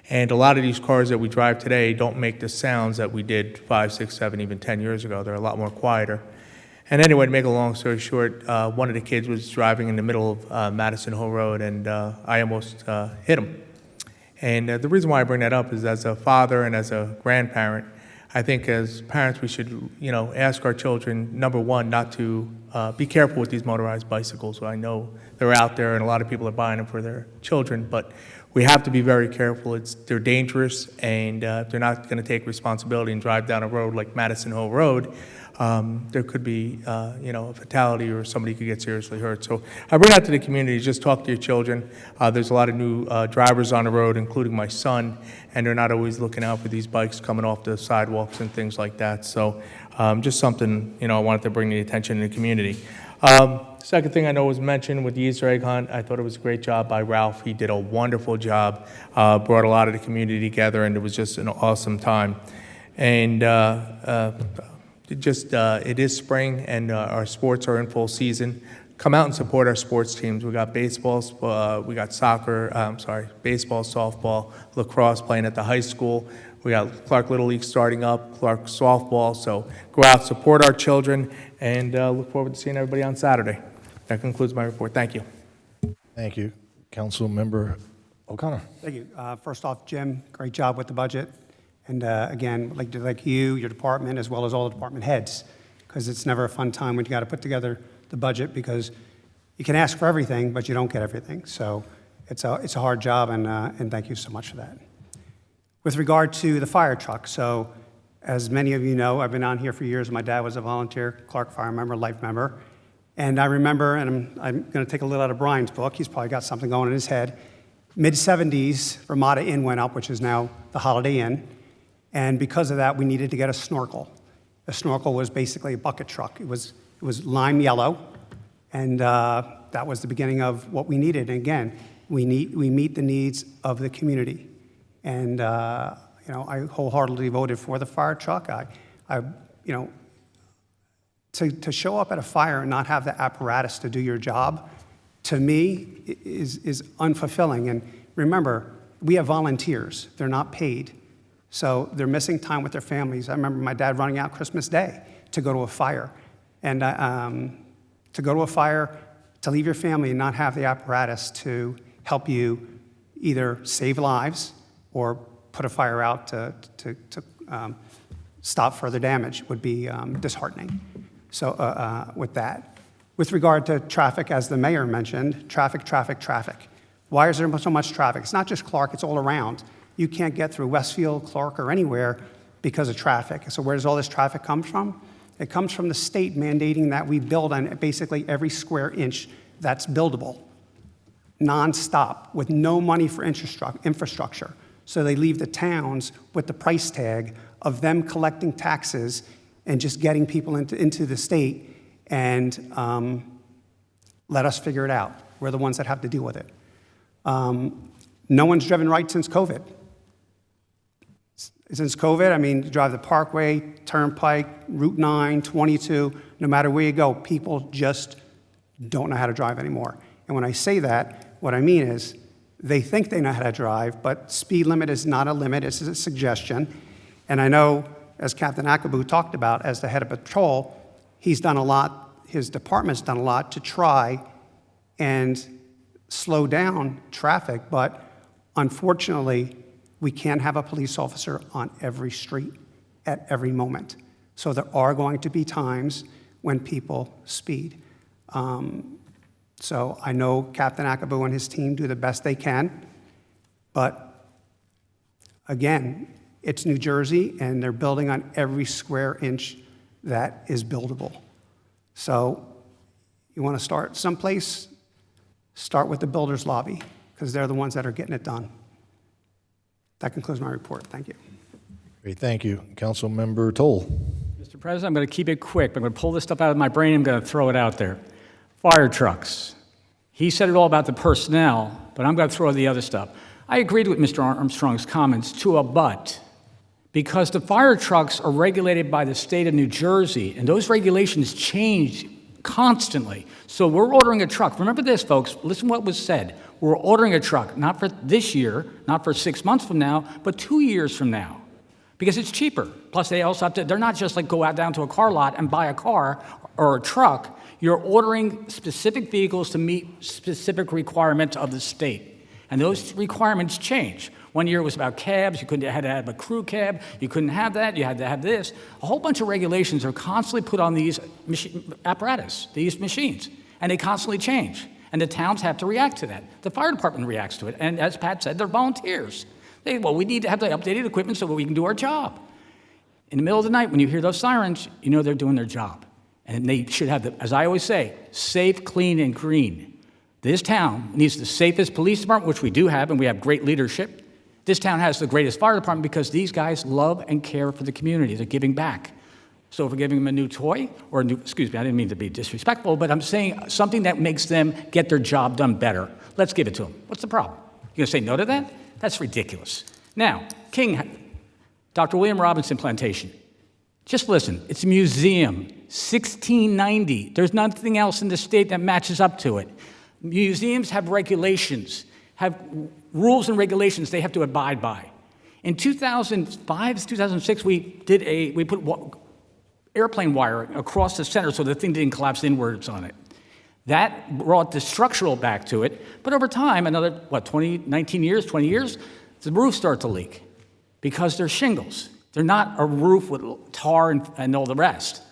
And a lot of these cars that we drive today don't make the sounds that we did 5, 6, 7, even 10 years ago. They're a lot more quieter. And anyway, to make a long story short, one of the kids was driving in the middle of Madison Hill Road, and I almost hit him. And the reason why I bring that up is, as a father and as a grandparent, I think as parents we should, ask our children, number one, not to be careful with these motorized bicycles. I know they're out there and a lot of people are buying them for their children, but we have to be very careful. They're dangerous, and if they're not going to take responsibility and drive down a road like Madison Hill Road, there could be, a fatality, or somebody could get seriously hurt. So I bring that to the community. Just talk to your children. There's a lot of new drivers on the road, including my son, and they're not always looking out for these bikes coming off the sidewalks and things like that. So just something, I wanted to bring the attention to the community. Second thing I know was mentioned with the Easter egg hunt, I thought it was a great job by Ralph. He did a wonderful job, brought a lot of the community together, and it was just an awesome time. And it is spring, and our sports are in full season. Come out and support our sports teams. We got baseball, we got soccer, baseball, softball, lacrosse playing at the high school. We got Clark Little League starting up, Clark softball. So go out, support our children, and look forward to seeing everybody on Saturday. That concludes my report. Thank you. Thank you. Councilmember O'Connor. Thank you. First off, Jim, great job with the budget. And again, like you, your department, as well as all the department heads, because it's never a fun time when you got to put together the budget, because you can ask for everything, but you don't get everything. So it's a hard job, and thank you so much for that. With regard to the fire truck, so as many of you know, I've been on here for years. My dad was a volunteer Clark Fire member, life member. And I remember, and I'm going to take a little out of Brian's book, he's probably got something going in his head. Mid-'70s, Ramada Inn went up, which is now the Holiday Inn. And because of that, we needed to get a snorkel. The snorkel was basically a bucket truck. It was lime yellow, and that was the beginning of what we needed. And again, we meet the needs of the community. And I wholeheartedly voted for the fire truck. To show up at a fire and not have the apparatus to do your job, to me, is unfulfilling. And remember, we have volunteers. They're not paid. So they're missing time with their families. I remember my dad running out Christmas Day to go to a fire. And to go to a fire, to leave your family and not have the apparatus to help you either save lives or put a fire out to stop further damage would be disheartening. So with that. With regard to traffic, as the mayor mentioned, traffic. Why is there so much traffic? It's not just Clark, it's all around. You can't get through Westfield, Clark, or anywhere because of traffic. So where does all this traffic come from? It comes from the state mandating that we build on basically every square inch that's buildable, nonstop, with no money for infrastructure. So they leave the towns with the price tag of them collecting taxes and just getting people into the state and let us figure it out. We're the ones that have to deal with it. No one's driven right since COVID. Since COVID, I mean, you drive the Parkway, Turnpike, Route 9, 22, no matter where you go, people just don't know how to drive anymore. And when I say that, what I mean is they think they know how to drive, but speed limit is not a limit, it's a suggestion. And I know, as Captain Akabu talked about, as the head of patrol, he's done a lot, his department's done a lot to try and slow down traffic, but unfortunately, we can't have a police officer on every street at every moment. So there are going to be times when people speed. So I know Captain Akabu and his team do the best they can, but again, it's New Jersey and they're building on every square inch that is buildable. So you want to start someplace, start with the builder's lobby, because they're the ones that are getting it done. That concludes my report. Thank you. Great, thank you. Councilmember Toll. Mr. President, I'm going to keep it quick. I'm going to pull this stuff out of my brain. I'm going to throw it out there. Fire trucks. He said it all about the personnel, but I'm going to throw the other stuff. I agreed with Mr. Armstrong's comments to a but, because the fire trucks are regulated by the state of New Jersey, and those regulations change constantly. So we're ordering a truck. Remember this, folks. Listen to what was said. We're ordering a truck, not for this year, not for 6 months from now, but 2 years from now, because it's cheaper. Plus, they also have to, they're not just like go out down to a car lot and buy a car or a truck. You're ordering specific vehicles to meet specific requirements of the state. And those requirements change. 1 year was about cabs. You had to have a crew cab. You couldn't have that. You had to have this. A whole bunch of regulations are constantly put on these apparatus, these machines, and they constantly change. And the towns have to react to that. The fire department reacts to it. And as Pat said, they're volunteers. Well, we need to have the updated equipment so that we can do our job. In the middle of the night, when you hear those sirens, you know they're doing their job. And they should have, as I always say, safe, clean, and green. This town needs the safest police department, which we do have, and we have great leadership. This town has the greatest fire department because these guys love and care for the community. They're giving back. So if we're giving them a new toy, or a new, excuse me, I didn't mean to be disrespectful, but I'm saying something that makes them get their job done better. Let's give it to them. What's the problem? You gonna say no to that? That's ridiculous. Now, Dr. William Robinson Plantation. Just listen, it's a museum, 1690. There's nothing else in the state that matches up to it. Museums have regulations, have rules and regulations they have to abide by. In 2005, 2006, we put airplane wire across the center so the thing didn't collapse inwards on it. That brought the structural back to it, but over time, another, 19 years, 20 years, the roofs start to leak because they're shingles. They're not a roof with tar and all the rest.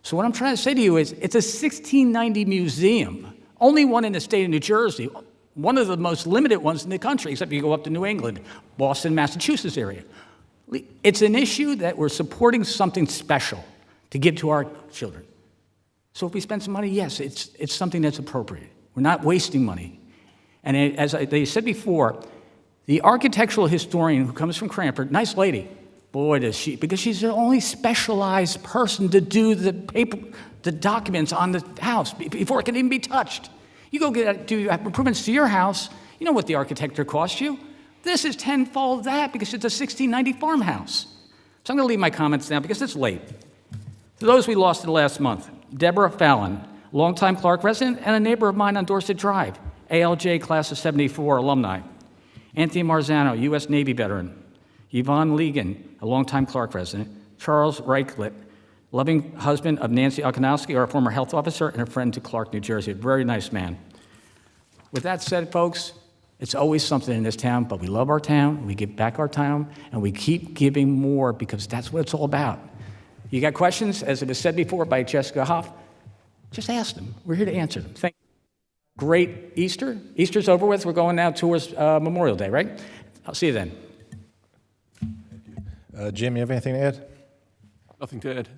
So what I'm trying to say to you is, it's a 1690 museum, only one in the state of New Jersey, one of the most limited ones in the country, except you go up to New England, Boston, Massachusetts area. It's an issue that we're supporting something special to give to our children. So if we spend some money, yes, it's something that's appropriate. We're not wasting money. And as they said before, the architectural historian who comes from Cranford, nice lady, boy does she, because she's the only specialized person to do the documents on the house before it can even be touched. You go do improvements to your house, you know what the architecture costs you. This is tenfold that because it's a 1690 farmhouse. So I'm gonna leave my comments now because it's late. To those we lost in the last month, Deborah Fallon, longtime Clark resident and a neighbor of mine on Dorset Drive, ALJ class of 74 alumni. Anthony Marzano, U.S. Navy veteran. Yvonne Legan, a longtime Clark resident. Charles Reichlet, loving husband of Nancy Alkanowski, our former health officer, and a friend to Clark, New Jersey. A very nice man. With that said, folks, it's always something in this town, but we love our town, we give back our town, and we keep giving more because that's what it's all about. You got questions, as it was said before by Jessica Hoff? Just ask them. We're here to answer them. Thank you. Great Easter. Easter's over with. We're going now towards Memorial Day, right? I'll see you then. Jim, you have anything to add? Nothing to add.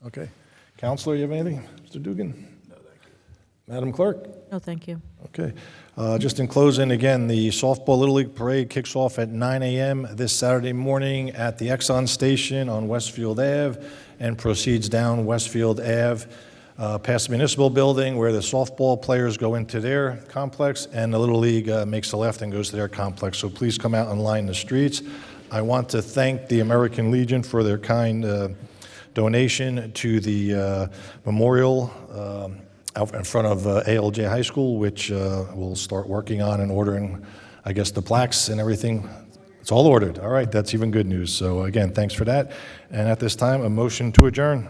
Okay. Counselor, you have anything? Mr. Dugan? No, thank you. Madam Clerk? No, thank you. Okay. Just in closing, again, the Softball Little League Parade kicks off at 9 a.m. this Saturday morning at the Exxon Station on Westfield Ave and proceeds down Westfield Ave past the Municipal Building where the softball players go into their complex and the Little League makes a left and goes to their complex. So please come out and line the streets. I want to thank the American Legion for their kind donation to the memorial out in front of ALJ High School, which we'll start working on and ordering, I guess, the plaques and everything. It's all ordered. All right, that's even good news. So again, thanks for that. And at this time, a motion to adjourn.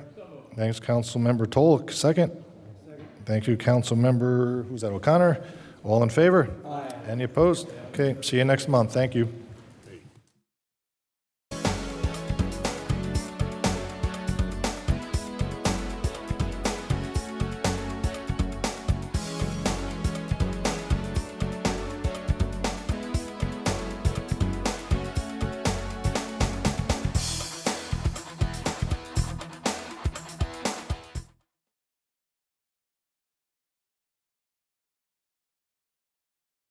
Thanks, Councilmember Tolk. Second. Thank you, Councilmember, who's that, O'Connor? All in favor? Aye. Any opposed? Okay, see you next month. Thank you.